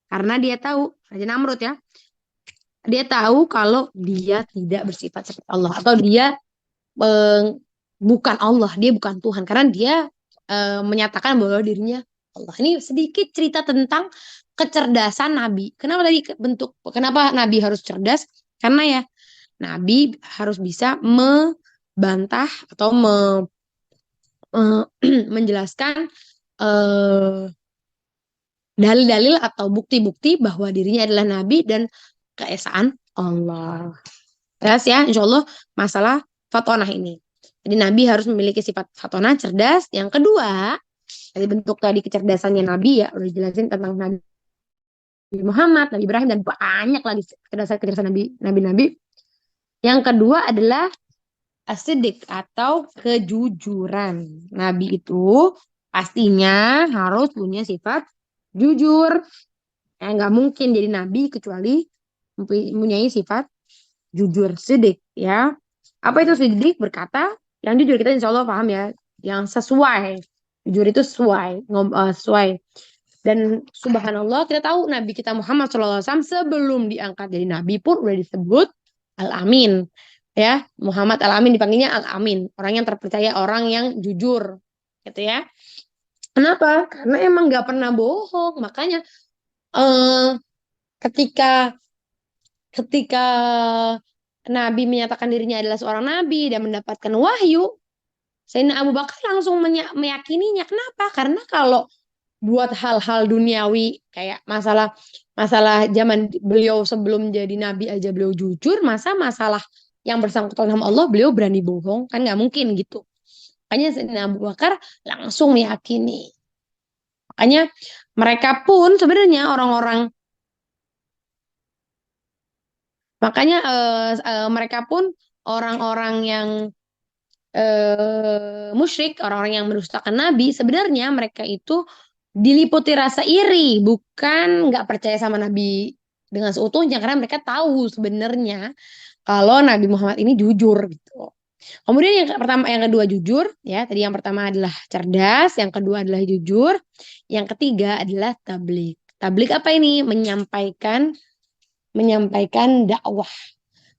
Karena dia tahu, Raja Namrud ya, dia tahu kalau dia tidak bersifat seperti Allah. Atau dia eh, bukan Allah, dia bukan Tuhan. Karena dia menyatakan bahwa dirinya Allah. Ini sedikit cerita tentang kecerdasan Nabi. Kenapa Nabi harus cerdas? Karena ya Nabi harus bisa membantah atau menjelaskan eh, dalil-dalil atau bukti-bukti bahwa dirinya adalah Nabi dan keesaan Allah. Jelas ya, insya Allah masalah fatonah ini. Jadi Nabi harus memiliki sifat fatonah, cerdas. Yang kedua, dari bentuk tadi kecerdasannya Nabi ya, udah jelasin tentang Nabi Muhammad, Nabi Ibrahim, dan banyak lagi kecerdasan Nabi-Nabi. Yang kedua adalah asidik atau kejujuran. Nabi itu pastinya harus punya sifat jujur. Nggak mungkin jadi Nabi kecuali mempunyai sifat jujur, sidik ya. Apa itu sidik? Berkata yang jujur, kita insya Allah paham ya, yang sesuai. Jujur itu sesuai. Dan subhanallah kita tahu Nabi kita Muhammad SAW sebelum diangkat jadi Nabi pun udah disebut Al-Amin. Ya, Muhammad Al-Amin dipanggilnya Al-Amin. Orang yang terpercaya, orang yang jujur. Gitu ya. Kenapa? Karena emang nggak pernah bohong. Makanya eh, ketika ketika Nabi menyatakan dirinya adalah seorang nabi dan mendapatkan wahyu, Sayyidina Abu Bakar langsung meyakininya. Kenapa? Karena kalau buat hal-hal duniawi kayak masalah masalah zaman beliau sebelum jadi nabi aja beliau jujur, masa masalah yang bersangkutan sama Allah beliau berani bohong? Kan nggak mungkin gitu. Makanya Sayyidina Abu Bakar langsung meyakini. Makanya mereka pun sebenarnya orang-orang makanya mereka pun orang-orang yang musyrik, orang-orang yang mendustakan Nabi, sebenarnya mereka itu diliputi rasa iri, bukan nggak percaya sama Nabi dengan seutuhnya, karena mereka tahu sebenarnya kalau Nabi Muhammad ini jujur gitu. Kemudian yang pertama, yang kedua jujur, ya. Tadi yang pertama adalah cerdas, yang kedua adalah jujur, yang ketiga adalah tablik. Tablik apa ini? Menyampaikan dakwah,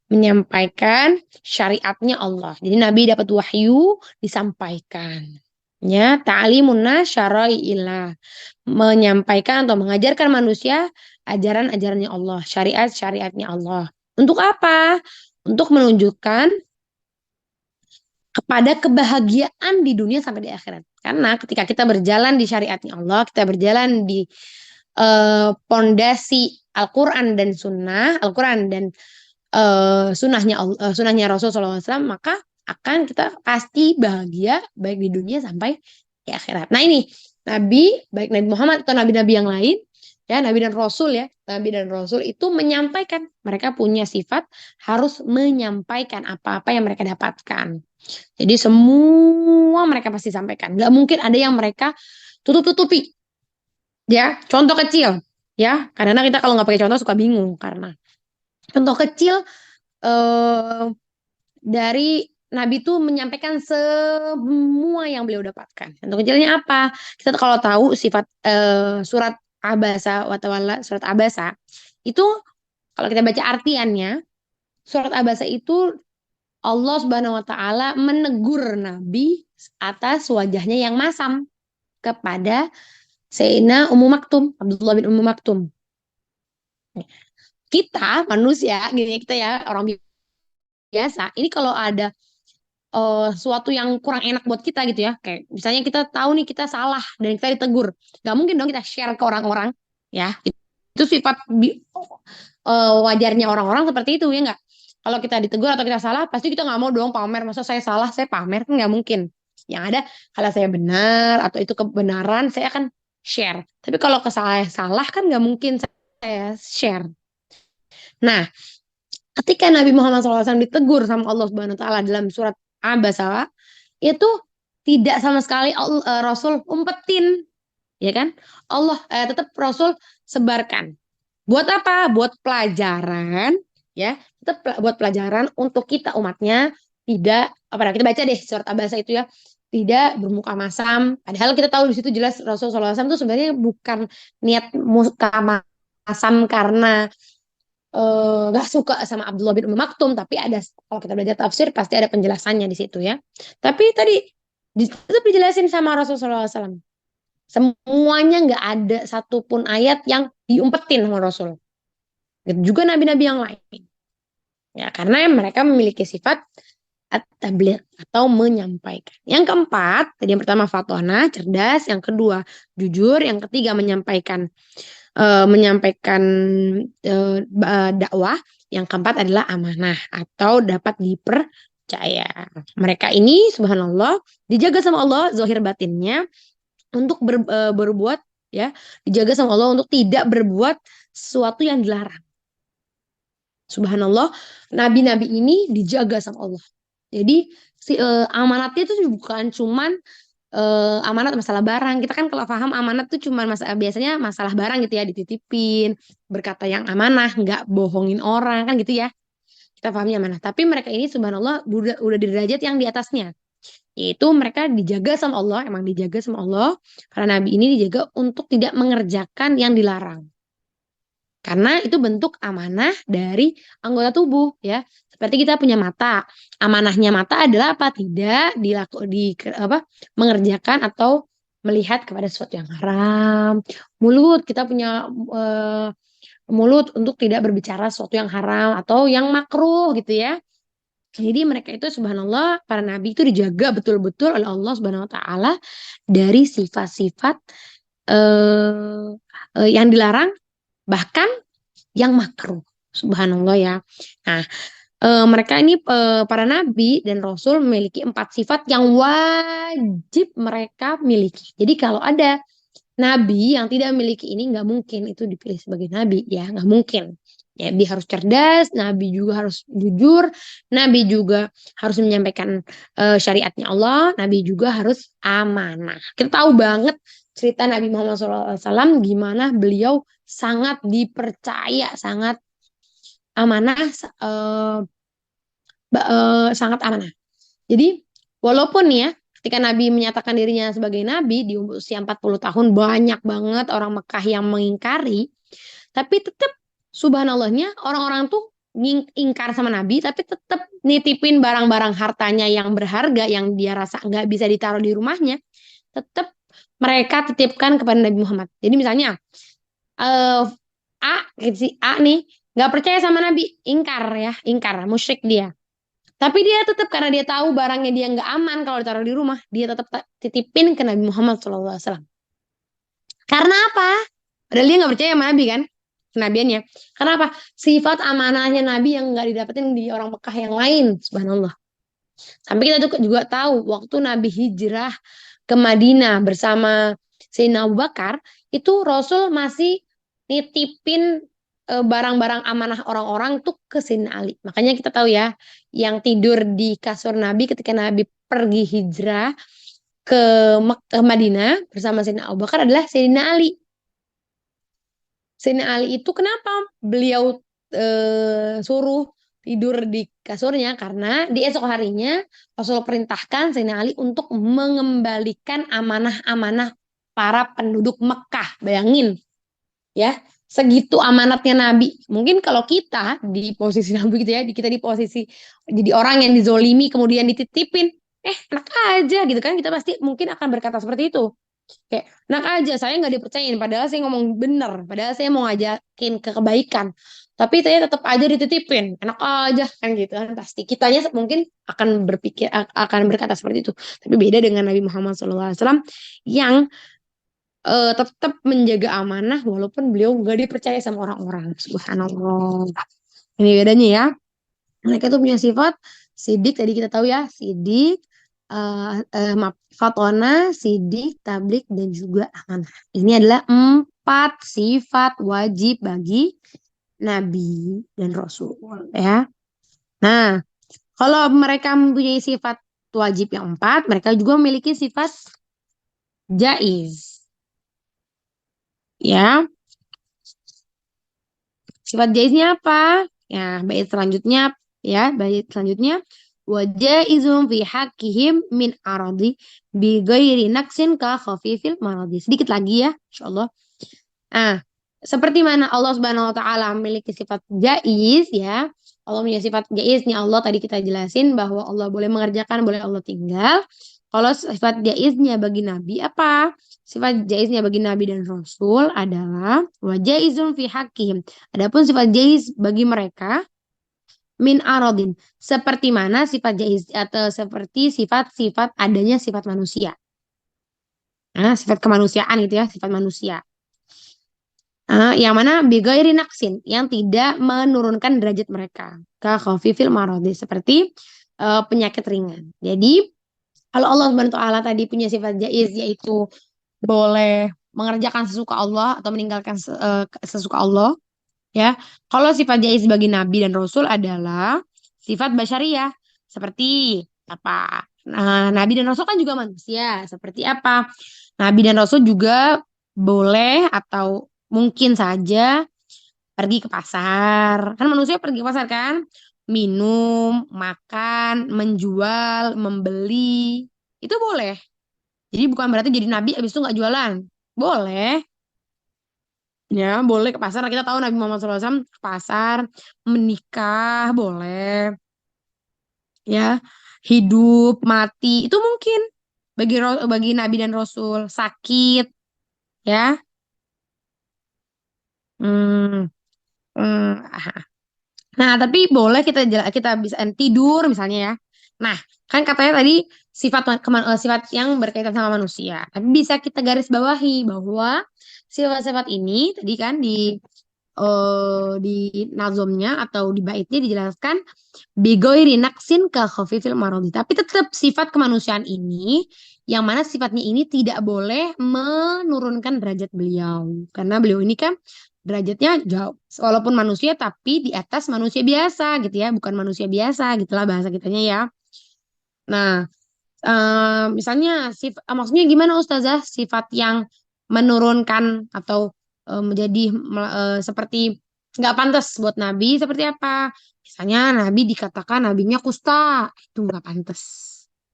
menyampaikan syariatnya Allah. Jadi Nabi dapat wahyu disampaikan. Ya, ta'limunna syara'iillah, menyampaikan atau mengajarkan manusia ajaran-ajarannya Allah, syariat-syariatnya Allah. Untuk apa? Untuk menunjukkan kepada kebahagiaan di dunia sampai di akhirat. Karena ketika kita berjalan di syariatnya Allah, kita berjalan di pondasi Al-Quran dan Sunnah, Al-Quran dan sunnahnya Rasul SAW, maka akan kita pasti bahagia baik di dunia sampai di akhirat. Nah ini Nabi, baik Nabi Muhammad atau Nabi-Nabi yang lain, ya Nabi dan Rasul, ya Nabi dan Rasul itu menyampaikan, mereka punya sifat harus menyampaikan apa-apa yang mereka dapatkan. Jadi semua mereka pasti sampaikan. Gak mungkin ada yang mereka tutup-tutupi. Ya, contoh kecil. Ya, karena kita kalau nggak pakai contoh suka bingung. Karena contoh kecil eh, dari Nabi itu menyampaikan semua yang beliau dapatkan. Contoh kecilnya apa? Kita kalau tahu sifat surat Abasa watawala, surat Abasa itu kalau kita baca artiannya, surat Abasa itu Allah Subhanahu wa taala menegur Nabi atas wajahnya yang masam kepada Sayyidina Ummu Maktum, Abdullah bin Ummu Maktum. Kita manusia, gini kita ya orang biasa, ini kalau ada suatu yang kurang enak buat kita gitu ya, kayak misalnya kita tahu nih kita salah dan kita ditegur, nggak mungkin dong kita share ke orang-orang, ya itu sifat wajarnya orang-orang seperti itu ya nggak. Kalau kita ditegur atau kita salah, pasti kita nggak mau dong pamer. Masa saya salah, saya pamer kan nggak mungkin. Yang ada kalau saya benar atau itu kebenaran, saya akan share. Tapi kalau kesalahan salah kan nggak mungkin saya share. Nah, ketika Nabi Muhammad SAW ditegur sama Allah Subhanahu Wa Taala dalam surat Abasa, itu tidak sama sekali Rasul umpetin, ya kan? Allah tetap Rasul sebarkan. Buat apa? Buat pelajaran, ya. Tetap buat pelajaran untuk kita umatnya tidak apa kita baca deh surat Abasa itu ya, tidak bermuka masam. Padahal kita tahu di situ jelas Rasulullah SAW itu sebenarnya bukan niat muka masam karena nggak suka sama Abdullah bin Ummu Maktum, tapi ada, kalau kita belajar tafsir pasti ada penjelasannya di situ ya. Tapi tadi tetap dijelasin sama Rasulullah SAW. Semuanya nggak ada satupun ayat yang diumpetin sama Rasul. Gitu juga nabi-nabi yang lain. Ya, karena mereka memiliki sifat at-tabligh atau menyampaikan. Yang keempat, tadi yang pertama fatona, cerdas, yang kedua jujur, yang ketiga menyampaikan dakwah, yang keempat adalah amanah atau dapat dipercaya. Mereka ini subhanallah dijaga sama Allah zahir batinnya untuk berbuat, ya, dijaga sama Allah untuk tidak berbuat sesuatu yang dilarang. Subhanallah, nabi-nabi ini dijaga sama Allah. Jadi amanatnya itu bukan cuman amanat masalah barang. Kita kan kalau paham amanat tuh cuman biasanya masalah barang gitu ya, dititipin, berkata yang amanah, nggak bohongin orang kan gitu ya. Kita pahamnya amanah. Tapi mereka ini subhanallah udah di derajat yang di atasnya. Yaitu mereka dijaga sama Allah, emang dijaga sama Allah. Para nabi ini dijaga untuk tidak mengerjakan yang dilarang. Karena itu bentuk amanah dari anggota tubuh ya. Seperti kita punya mata. Amanahnya mata adalah apa? Tidak mengerjakan atau melihat kepada sesuatu yang haram. Mulut, kita punya mulut untuk tidak berbicara sesuatu yang haram atau yang makruh gitu ya. Jadi mereka itu subhanallah, para nabi itu dijaga betul-betul oleh Allah Subhanahu wa taala dari sifat-sifat yang dilarang, bahkan yang makruh. Subhanallah ya. Nah, mereka ini para nabi dan rasul memiliki 4 sifat yang wajib mereka miliki. Jadi kalau ada nabi yang tidak memiliki ini, nggak mungkin itu dipilih sebagai nabi ya, nggak mungkin. Ya, Nabi harus cerdas, Nabi juga harus jujur, Nabi juga harus menyampaikan syariatnya Allah, Nabi juga harus amanah. Kita tahu banget cerita Nabi Muhammad SAW gimana beliau sangat dipercaya, sangat amanah, sangat amanah. Jadi walaupun ya ketika Nabi menyatakan dirinya sebagai Nabi di usia 40 tahun banyak banget orang Mekah yang mengingkari, tapi tetap subhanallahnya orang-orang tuh ingkar sama Nabi, tapi tetap nitipin barang-barang hartanya yang berharga yang dia rasa nggak bisa ditaruh di rumahnya, tetap mereka titipkan kepada Nabi Muhammad. Jadi misalnya eh A, si A nih nggak percaya sama Nabi, ingkar ya, ingkar, musyrik dia. Tapi dia tetap karena dia tahu barangnya dia nggak aman kalau ditaruh di rumah, dia tetap titipin ke Nabi Muhammad SAW. Karena apa? Padahal dia nggak percaya sama Nabi kan, kenabiannya. Karena apa? Sifat amanahnya Nabi yang nggak didapetin di orang Mekah yang lain, subhanallah. Sampai kita tuh juga tahu waktu Nabi hijrah ke Madinah bersama Sayyidina Abu Bakar, itu Rasul masih nitipin barang-barang amanah orang-orang tuh ke Sayyidina Ali. Makanya kita tahu ya, yang tidur di kasur Nabi ketika Nabi pergi hijrah ke Madinah bersama Sayyidina Abu Bakar adalah Sayyidina Ali. Sayyidina Ali itu kenapa beliau suruh tidur di kasurnya? Karena di esok harinya Rasul perintahkan Sayyidina Ali untuk mengembalikan amanah-amanah para penduduk Mekah. Bayangin ya, segitu amanatnya Nabi. Mungkin kalau kita di posisi Nabi gitu ya, kita di posisi jadi orang yang dizolimi kemudian dititipin, enak aja gitu kan, kita pasti mungkin akan berkata seperti itu. Kayak, enak aja, saya nggak dipercayain. Padahal saya ngomong bener. Padahal saya mau ngajakin ke kebaikan. Tapi saya tetap aja dititipin. Enak aja kan gitu kan. Pasti kitanya mungkin akan berpikir, akan berkata seperti itu. Tapi beda dengan Nabi Muhammad SAW yang tetap menjaga amanah walaupun beliau nggak dipercaya sama orang-orang. Subhanallah. Ini bedanya ya. Mereka tuh punya sifat sidik, tadi kita tahu ya, sidik, maaf, fatona, sidik, tablik, dan juga amanah. Ini adalah 4 sifat wajib bagi Nabi dan Rasul ya. Nah, kalau mereka mempunyai sifat wajib yang 4, mereka juga memiliki sifat jaiz. Ya, sifat jaiznya apa? Ya, bait selanjutnya wajaizum fi haqqihim min aradi bi ghairi naqsin ka khafifil maradi. Sedikit lagi ya, insyaallah. Ah, seperti mana Allah Subhanahu wa taala memiliki sifat jaiz ya. Allah punya sifat jaiz nih, Allah tadi kita jelasin bahwa Allah boleh mengerjakan, boleh Allah tinggal. Kalau sifat jaiznya bagi Nabi apa? Sifat jaiznya bagi Nabi dan Rasul adalah wajaizun fi haqqihim. Adapun sifat jaiz bagi mereka min aradin. Seperti mana sifat jaiz atau seperti sifat-sifat adanya sifat manusia. Nah, sifat kemanusiaan gitu ya, sifat manusia. Yang mana bigairi naksin, yang tidak menurunkan derajat mereka. Ka khafifil maradi, seperti penyakit ringan. Jadi, kalau Allah Subhanahu wa taala tadi punya sifat jaiz yaitu boleh mengerjakan sesuka Allah atau meninggalkan sesuka Allah, ya. Kalau sifat jaiz bagi Nabi dan Rasul adalah sifat basyariah, seperti apa? Nah, Nabi dan Rasul kan juga manusia. Seperti apa? Nabi dan Rasul juga boleh atau mungkin saja pergi ke pasar. Kan manusia pergi ke pasar kan? Minum, makan, menjual, membeli. Itu boleh. Jadi bukan berarti jadi nabi abis itu nggak jualan. Boleh. Ya, boleh ke pasar. Kita tahu Nabi Muhammad SAW ke pasar, menikah, boleh. Ya, hidup, mati, itu mungkin bagi Nabi dan Rasul. Sakit, ya. Hmm, ah. Nah, tapi boleh kita bisa tidur misalnya ya. Nah, kan katanya tadi sifat yang berkaitan sama manusia. Tapi bisa kita garis bawahi bahwa sifat-sifat ini tadi kan di nazomnya atau di baitnya dijelaskan bigoiri naksin ka khafifil marodi. Tapi tetap sifat kemanusiaan ini yang mana sifatnya ini tidak boleh menurunkan derajat beliau. Karena beliau ini kan derajatnya jauh, walaupun manusia tapi di atas manusia biasa gitu ya, bukan manusia biasa gitulah bahasa kitanya ya. Nah, misalnya maksudnya gimana Ustazah sifat yang menurunkan atau menjadi seperti nggak pantas buat Nabi seperti apa? Misalnya Nabi dikatakan nabinya kusta, itu nggak pantas.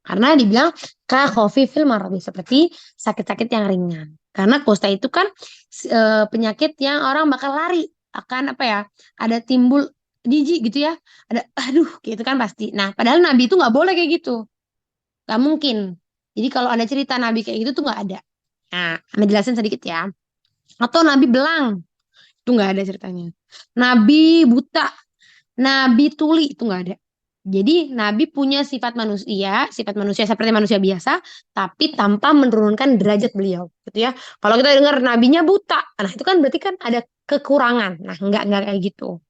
Karena dibilang ka khofifil maradi seperti sakit-sakit yang ringan. Karena kusta itu kan penyakit yang orang bakal lari akan apa ya? Ada timbul jijik gitu ya. Ada aduh gitu kan pasti. Nah, padahal Nabi itu nggak boleh kayak gitu. Gak mungkin. Jadi kalau ada cerita Nabi kayak gitu tuh nggak ada. Nah, Anda jelasin sedikit ya. Atau Nabi belang, itu nggak ada ceritanya. Nabi buta, Nabi tuli, itu nggak ada. Jadi Nabi punya sifat manusia seperti manusia biasa, tapi tanpa menurunkan derajat beliau, gitu ya. Kalau kita dengar nabinya buta, nah itu kan berarti kan ada kekurangan. Nah, nggak kayak gitu.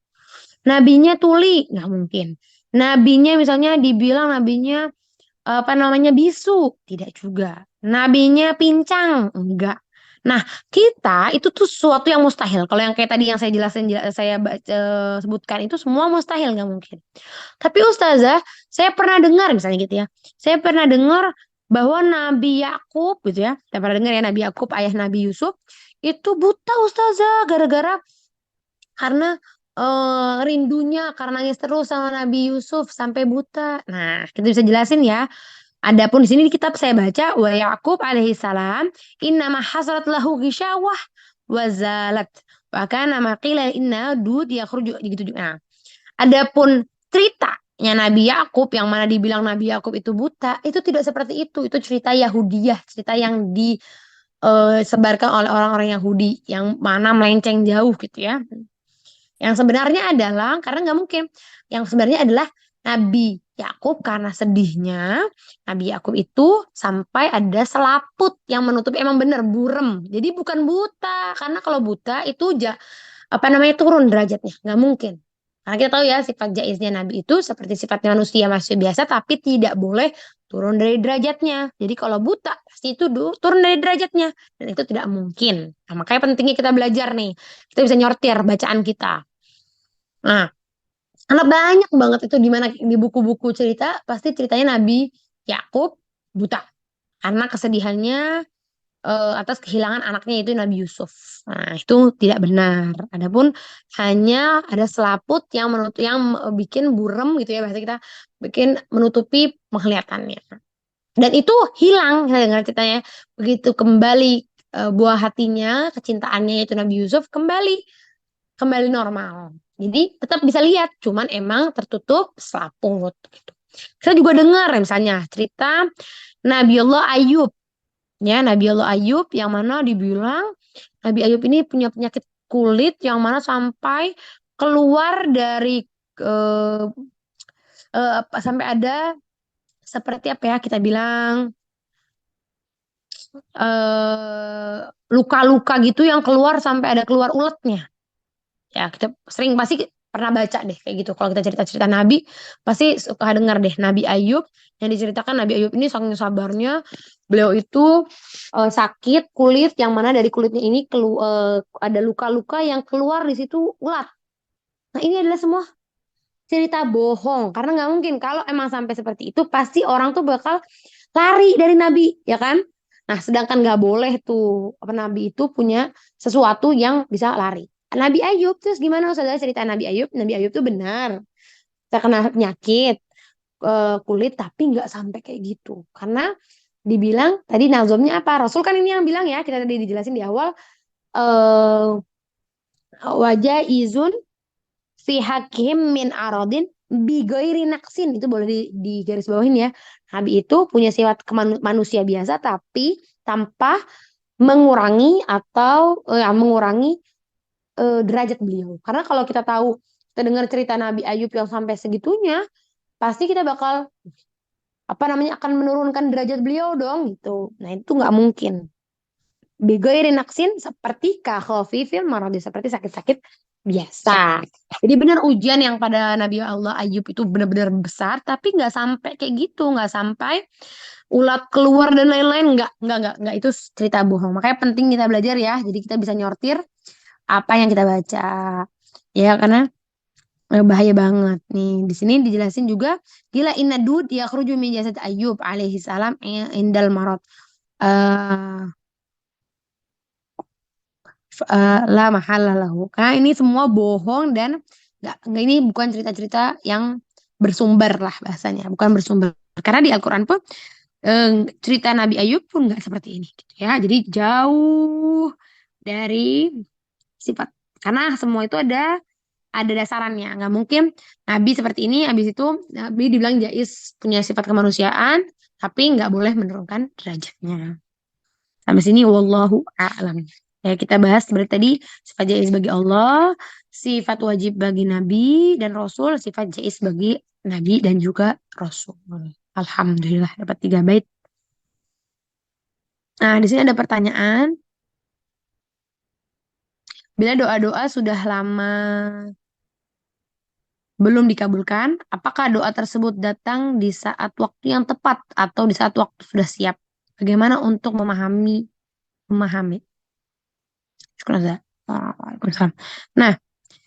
Nabinya tuli, nggak mungkin. Nabinya misalnya dibilang nabinya apa namanya bisu, tidak juga. Nabinya pincang, enggak. Nah, kita itu tuh sesuatu yang mustahil. Kalau yang kayak tadi yang saya jelasin, sebutkan itu semua mustahil, nggak mungkin. Tapi Ustazah, saya pernah dengar misalnya gitu ya. Saya pernah dengar bahwa Nabi Yakub gitu ya. Saya pernah dengar ya Nabi Yakub ayah Nabi Yusuf itu buta Ustazah gara-gara karena rindunya karena nangis terus sama Nabi Yusuf sampai buta. Nah, kita bisa jelasin ya. Adapun di sini di kitab saya baca wa Yaqub alaihi salam innama hasrat lahu ghisyawah wa zalat wa kana ma qila inna dud yakhruju gitu juga. Nah, adapun ceritanya Nabi Yakub yang mana dibilang Nabi Yakub itu buta, itu tidak seperti itu. Itu cerita Yahudiyah, cerita yang disebarkan oleh orang-orang Yahudi yang mana melenceng jauh gitu ya. Yang sebenarnya adalah karena nggak mungkin. Yang sebenarnya adalah Nabi Yakub karena sedihnya Nabi Yakub itu sampai ada selaput yang menutupi emang bener burem. Jadi bukan buta karena kalau buta itu apa namanya turun derajatnya nggak mungkin. Karena kita tahu ya sifat jaiznya Nabi itu seperti sifatnya manusia masih biasa tapi tidak boleh turun dari derajatnya. Jadi kalau buta pasti itu turun dari derajatnya dan itu tidak mungkin. Nah, makanya pentingnya kita belajar nih. Kita bisa nyortir bacaan kita. Nah, karena banyak banget itu di mana di buku-buku cerita pasti ceritanya Nabi Yakub buta karena kesedihannya atas kehilangan anaknya itu Nabi Yusuf. Nah, itu tidak benar. Adapun hanya ada selaput yang bikin burem gitu ya bahasa kita bikin menutupi penglihatannya. Dan itu hilang saya dengar ceritanya begitu kembali buah hatinya, kecintaannya yaitu Nabi Yusuf kembali normal. Jadi tetap bisa lihat, cuman emang tertutup selaput gitu. Saya juga dengar misalnya cerita Nabiullah Ayub. Ya, Nabiullah Ayub yang mana dibilang Nabi Ayub ini punya penyakit kulit yang mana sampai keluar dari eh, sampai ada seperti apa ya kita bilang eh, luka-luka gitu yang keluar sampai ada keluar uletnya. Ya kita sering pasti pernah baca deh kayak gitu kalau kita cerita-cerita Nabi pasti suka dengar deh Nabi Ayub yang diceritakan Nabi Ayub ini saking sabarnya beliau itu sakit kulit yang mana dari kulitnya ini ada luka-luka yang keluar di situ ulat. Nah ini adalah semua cerita bohong karena nggak mungkin kalau emang sampai seperti itu pasti orang tuh bakal lari dari Nabi ya kan. Nah sedangkan nggak boleh tuh apa Nabi itu punya sesuatu yang bisa lari. Nabi Ayub terus gimana saudara cerita Nabi Ayub? Nabi Ayub tuh benar terkena penyakit kulit tapi nggak sampai kayak gitu karena dibilang tadi nazomnya apa Rasul kan ini yang bilang ya kita tadi dijelasin di awal eh, wajah izun fi hakim min arodin bigoiri naksin itu boleh di garis bawahin ya. Nabi itu punya sifat manusia biasa tapi tanpa mengurangi atau mengurangi derajat beliau. Karena kalau kita tahu kita dengar cerita Nabi Ayub yang sampai segitunya, pasti kita bakal apa namanya akan menurunkan derajat beliau dong gitu. Nah itu nggak mungkin. Bigoiri naksin seperti kahofifil marodi seperti sakit-sakit biasa. Jadi benar ujian yang pada Nabi Allah Ayub itu benar-benar besar, tapi nggak sampai kayak gitu, nggak sampai ulat keluar dan lain-lain, nggak itu cerita bohong. Makanya penting kita belajar ya, jadi kita bisa nyortir apa yang kita baca, ya karena bahaya banget nih. Di sini dijelasin juga, gila inna dud yakhruju min jasad Ayub alaihi salam indal marad. Eh la mahalla lahu. Karena ini semua bohong dan nggak ini bukan cerita-cerita yang bersumber lah bahasanya, bukan bersumber. Karena di Al-Qur'an pun eh, cerita Nabi Ayub pun nggak seperti ini gitu ya. Jadi jauh dari sifat. Karena semua itu ada dasarannya. Nggak mungkin Nabi seperti ini, habis itu Nabi dibilang jais punya sifat kemanusiaan, tapi nggak boleh menurunkan derajatnya. Sampai sini wallahu a'lam. Ya, kita bahas seperti tadi sifat jais bagi Allah, sifat wajib bagi Nabi dan Rasul, sifat jais bagi Nabi dan juga Rasul. Alhamdulillah dapat 3 bait. Nah, di sini ada pertanyaan. Bila doa-doa sudah lama belum dikabulkan, apakah doa tersebut datang di saat waktu yang tepat atau di saat waktu sudah siap? Bagaimana untuk memahami? Syukur, Zak. Waalaikumsalam. Nah,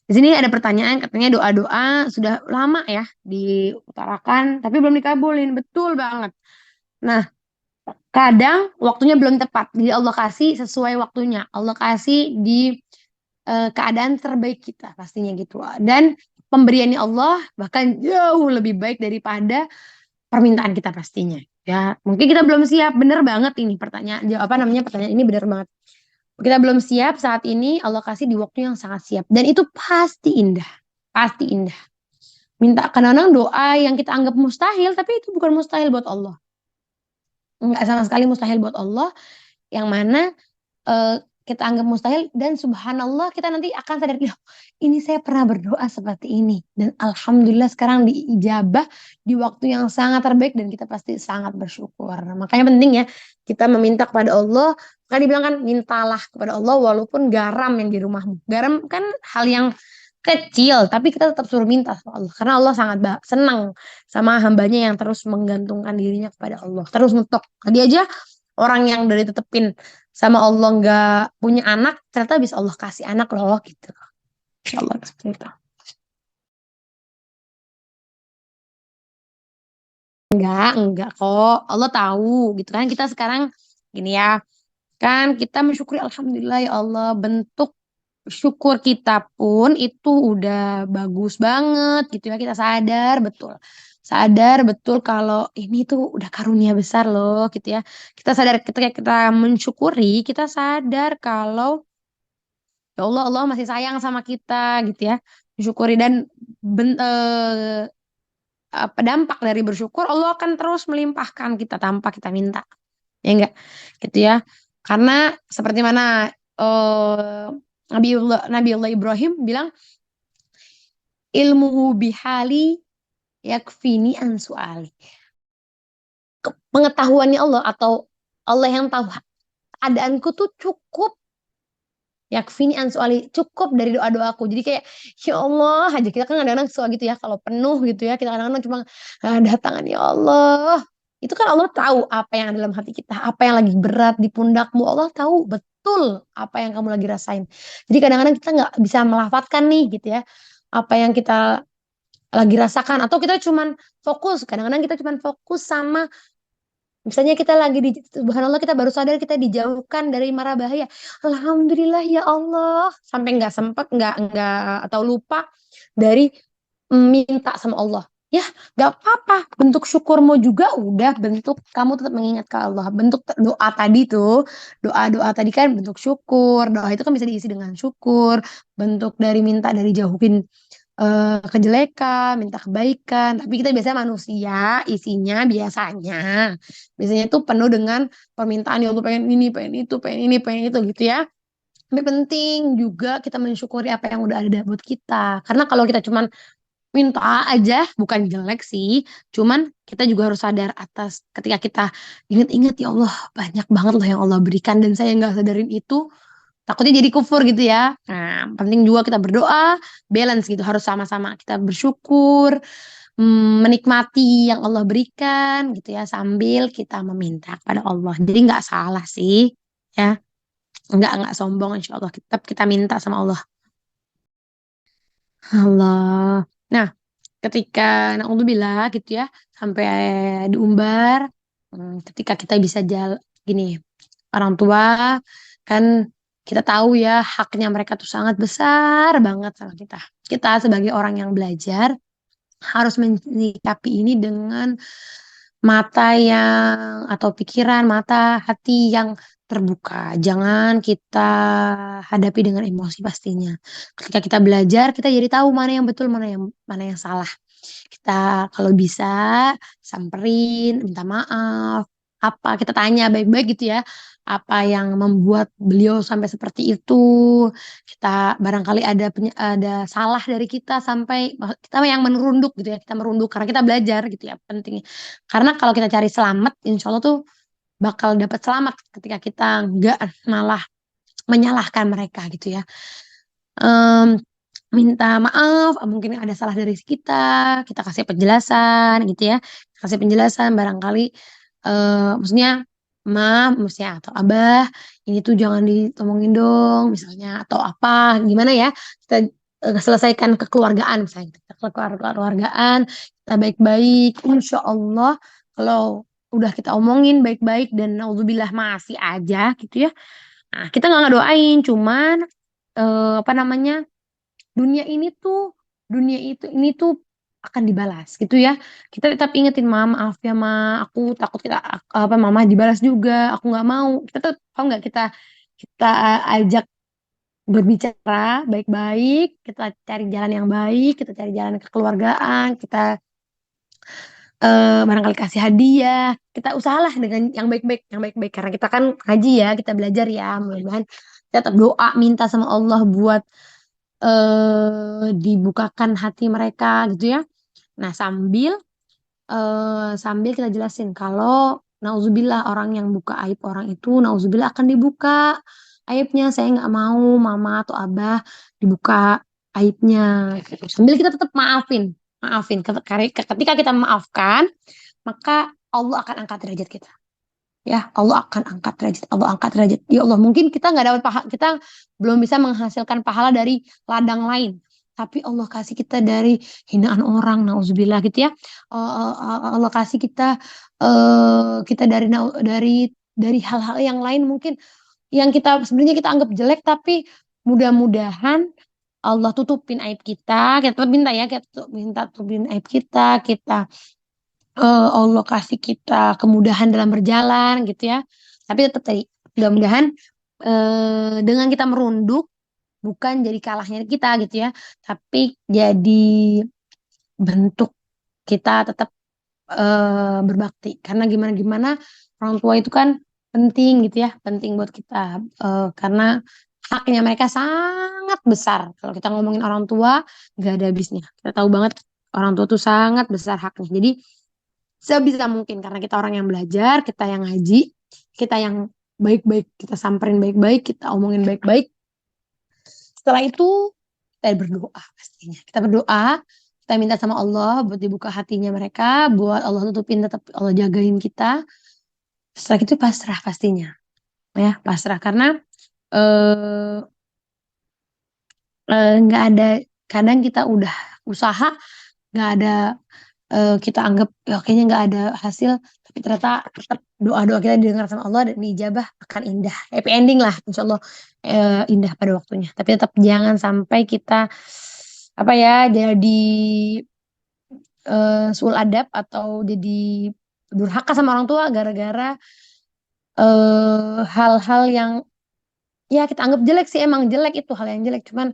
di sini ada pertanyaan, katanya doa-doa sudah lama ya diutarakan, tapi belum dikabulin. Betul banget. Nah, kadang waktunya belum tepat. Jadi Allah kasih sesuai waktunya. Allah kasih di keadaan terbaik kita pastinya gitu. Dan pemberiannya Allah bahkan jauh lebih baik daripada permintaan kita pastinya. Ya, mungkin kita belum siap. Bener banget ini pertanyaan. Apa namanya pertanyaan ini bener banget. Kita belum siap saat ini, Allah kasih di waktu yang sangat siap. Dan itu pasti indah. Pasti indah. Minta kadang-kadang doa yang kita anggap mustahil, tapi itu bukan mustahil buat Allah. Enggak sama sekali mustahil buat Allah. Yang mana eh, kita anggap mustahil dan subhanallah kita nanti akan sadar, "Loh, ini saya pernah berdoa seperti ini dan alhamdulillah sekarang diijabah di waktu yang sangat terbaik dan kita pasti sangat bersyukur." Makanya penting ya kita meminta kepada Allah. Kan dibilang kan mintalah kepada Allah walaupun garam yang di rumahmu. Garam kan hal yang kecil tapi kita tetap suruh minta sama Allah karena Allah sangat senang sama hambanya yang terus menggantungkan dirinya kepada Allah, terus nutuk. Tadi aja orang yang dari tetepin sama Allah nggak punya anak, ternyata bisa Allah kasih anak loh gitu. Insya Allah seperti itu. Enggak kok. Allah tahu gitu kan. Kita sekarang gini ya, kan kita mensyukuri Alhamdulillah ya Allah. Bentuk syukur kita pun itu udah bagus banget gitu ya. Kita sadar betul. Sadar betul kalau ini tuh udah karunia besar loh gitu ya. Kita sadar ketika kita mensyukuri, kita sadar kalau ya Allah, Allah masih sayang sama kita gitu ya. Syukuri dan apa dampak dari bersyukur Allah akan terus melimpahkan kita tanpa kita minta. Ya enggak? Gitu ya. Karena seperti mana Nabiullah Ibrahim bilang ilmuhu bihali yakfini an su'ali. Pengetahuannya Allah atau Allah yang tahu keadaanku tuh cukup yakfini ansuali cukup dari doa-doaku. Jadi kayak ya Allah aja kita kan kadang-kadang suka gitu ya kalau penuh gitu ya kita kadang-kadang cuma datangan ya Allah. Itu kan Allah tahu apa yang ada dalam hati kita, apa yang lagi berat di pundakmu. Allah tahu betul apa yang kamu lagi rasain. Jadi kadang-kadang kita nggak bisa melafatkan nih gitu ya apa yang kita lagi rasakan atau kita cuman fokus. Kadang-kadang kita cuman fokus sama misalnya kita lagi di subhanallah kita baru sadar kita dijauhkan dari mara bahaya. Alhamdulillah ya Allah. Sampai nggak sempet nggak atau lupa dari minta sama Allah. Ya, nggak apa-apa. Bentuk syukurmu juga udah bentuk kamu tetap mengingat ke Allah. Bentuk doa tadi tuh, doa-doa tadi kan bentuk syukur. Doa itu kan bisa diisi dengan syukur. Bentuk dari minta dari jauhin kejelekan, minta kebaikan. Tapi kita biasanya manusia, isinya biasanya tuh penuh dengan permintaan ya Allah pengen ini, pengen itu, pengen ini, pengen itu gitu ya. Tapi penting juga kita mensyukuri apa yang udah ada buat kita. Karena kalau kita cuman minta aja, bukan jelek sih, cuman kita juga harus sadar atas ketika kita ingat-ingat ya Allah banyak banget loh yang Allah berikan dan saya nggak sadarin itu takutnya jadi kufur gitu ya. Nah, penting juga kita berdoa, balance gitu, harus sama-sama kita bersyukur, menikmati yang Allah berikan gitu ya, sambil kita meminta kepada Allah. Jadi nggak salah sih, ya, nggak sombong, insya Allah tetap kita minta sama Allah. Allah. Nah, ketika naudzubillah gitu ya, sampai diumbar, ketika kita bisa gini, orang tua kan kita tahu ya haknya mereka tuh sangat besar banget sama kita. Kita sebagai orang yang belajar harus menyikapi ini dengan mata yang atau pikiran, mata, hati yang terbuka. Jangan kita hadapi dengan emosi pastinya. Ketika kita belajar, kita jadi tahu mana yang betul, mana yang salah. Kita kalau bisa samperin, minta maaf, apa kita tanya baik-baik gitu ya, apa yang membuat beliau sampai seperti itu. Kita barangkali ada salah dari kita sampai kita yang merunduk gitu ya, kita merunduk karena kita belajar gitu ya, penting. Karena kalau kita cari selamat, insya Allah tuh bakal dapat selamat ketika kita nggak malah menyalahkan mereka gitu ya. Em, Minta maaf, mungkin ada salah dari kita kasih penjelasan gitu ya, kasih penjelasan barangkali, maksudnya maksudnya atau abah ini tuh jangan diomongin dong misalnya atau apa gimana ya, kita selesaikan kekeluargaan misalnya, kita kekeluargaan, kita baik-baik, insya Allah kalau udah kita omongin baik-baik dan naudzubillah masih aja gitu ya, nah kita nggak ngedoain, cuman apa namanya, dunia ini tuh dunia itu ini tuh akan dibalas gitu ya. Kita tetap ingetin, maaf ya aku takut kita apa mama dibalas juga, aku nggak mau. Kita tuh tahu nggak, kita ajak berbicara baik-baik, kita cari jalan yang baik, kita cari jalan kekeluargaan, kita barangkali kasih hadiah, kita usahalah dengan yang baik-baik karena kita kan ngaji ya, kita belajar ya, mudah-mudahan kita tetap doa minta sama Allah buat dibukakan hati mereka gitu ya. Nah, sambil kita jelasin kalau nauzubillah orang yang buka aib orang itu nauzubillah akan dibuka aibnya. Saya nggak mau mama atau abah dibuka aibnya gitu. Sambil kita tetap maafin. Ketika kita memaafkan, maka Allah akan angkat derajat kita. Ya, Allah akan angkat derajat. Allah angkat derajat. Ya Allah, mungkin kita nggak dapat pahala, kita belum bisa menghasilkan pahala dari ladang lain. Tapi Allah kasih kita dari hinaan orang, nauzubillah gitu ya. Allah kasih kita dari hal-hal yang lain mungkin yang kita sebenarnya kita anggap jelek, tapi mudah-mudahan Allah tutupin aib kita. Kita tetap minta ya, kita minta tutupin aib kita Allah kasih kita kemudahan dalam berjalan gitu ya. Tapi tetap tadi, mudah-mudahan dengan kita merunduk bukan jadi kalahnya kita gitu ya, tapi jadi bentuk kita tetap berbakti. Karena gimana-gimana orang tua itu kan penting gitu ya, penting buat kita. Karena haknya mereka sangat besar. Kalau kita ngomongin orang tua, gak ada habisnya. Kita tahu banget orang tua tuh sangat besar haknya. Jadi sebisa mungkin karena kita orang yang belajar, kita yang ngaji, kita yang baik-baik, kita samperin baik-baik, kita omongin baik-baik. Setelah itu kita berdoa pastinya. Kita berdoa, kita minta sama Allah buat dibuka hatinya mereka, buat Allah tutupin, tetap Allah jagain kita. Setelah itu pasrah pastinya. Ya, pasrah karena eh nggak ada, kadang kita udah usaha nggak ada, kita anggap ya kayaknya nggak ada hasil, tapi ternyata tetap doa-doa kita didengar sama Allah dan diijabah, akan indah, happy ending lah insya Allah, indah pada waktunya. Tapi tetap jangan sampai kita apa ya jadi suul adab atau jadi durhaka sama orang tua gara-gara hal-hal yang ya kita anggap jelek sih, emang jelek itu hal yang jelek, cuman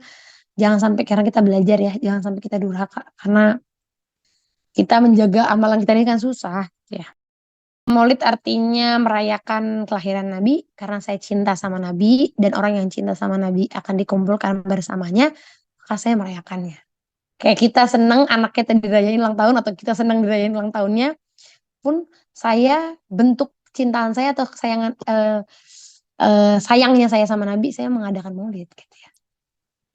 jangan sampai karena kita belajar ya, jangan sampai kita durhaka karena kita menjaga amalan kita ini kan susah ya. Maulid artinya merayakan kelahiran Nabi, karena saya cinta sama Nabi dan orang yang cinta sama Nabi akan dikumpulkan bersamanya, maka saya merayakannya. Kayak kita seneng anaknya tadi dirayain ulang tahun atau kita seneng dirayain ulang tahunnya, pun saya bentuk cintaan saya atau kesayangan sayangnya saya sama Nabi, saya mengadakan maulid gitu ya.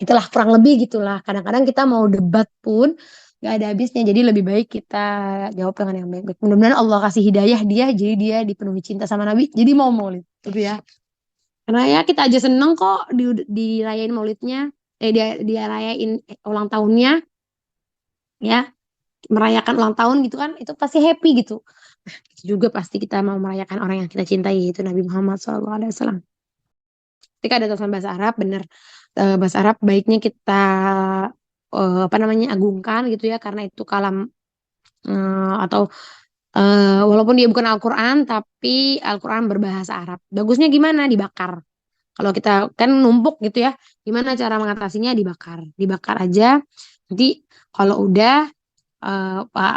Itulah kurang lebih gitulah. Kadang-kadang kita mau debat pun gak ada habisnya. Jadi lebih baik kita jawab dengan yang baik-baik. Mudah-mudahan Allah kasih hidayah dia, jadi dia dipenuhi cinta sama Nabi. Jadi mau maulid gitu ya. Karena ya kita aja seneng kok dirayain maulidnya, dia rayain ulang tahunnya, ya merayakan ulang tahun gitu kan, itu pasti happy gitu. Itu juga pasti kita mau merayakan orang yang kita cintai, yaitu Nabi Muhammad SAW. Ketika ada tulisan bahasa Arab, bener. Bahasa Arab baiknya kita apa namanya agungkan gitu ya, karena itu kalam atau walaupun dia bukan Al-Quran, tapi Al-Quran berbahasa Arab. Bagusnya gimana? Dibakar. Kalau kita kan numpuk gitu ya, gimana cara mengatasinya? Dibakar. Dibakar aja. Nanti kalau udah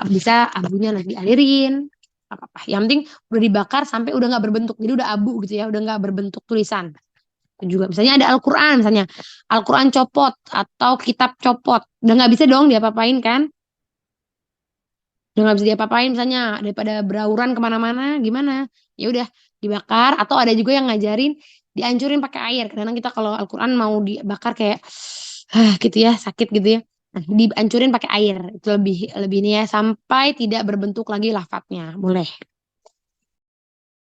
bisa abunya nanti dialirin. Apa-apa. Yang penting udah dibakar sampai udah nggak berbentuk. Jadi udah abu gitu ya, udah nggak berbentuk tulisan. Itu juga misalnya ada Al-Quran, misalnya Al-Quran copot atau kitab copot. Udah nggak bisa dong diapa-apain kan? Udah nggak bisa diapa-apain misalnya daripada berauran kemana-mana, gimana? Ya udah dibakar atau ada juga yang ngajarin dihancurin pakai air. Kadang kita kalau Al-Quran mau dibakar kayak gitu ya, sakit gitu ya. Nah, dihancurin pakai air. Itu lebih lebih ini ya sampai tidak berbentuk lagi lafadznya. Boleh.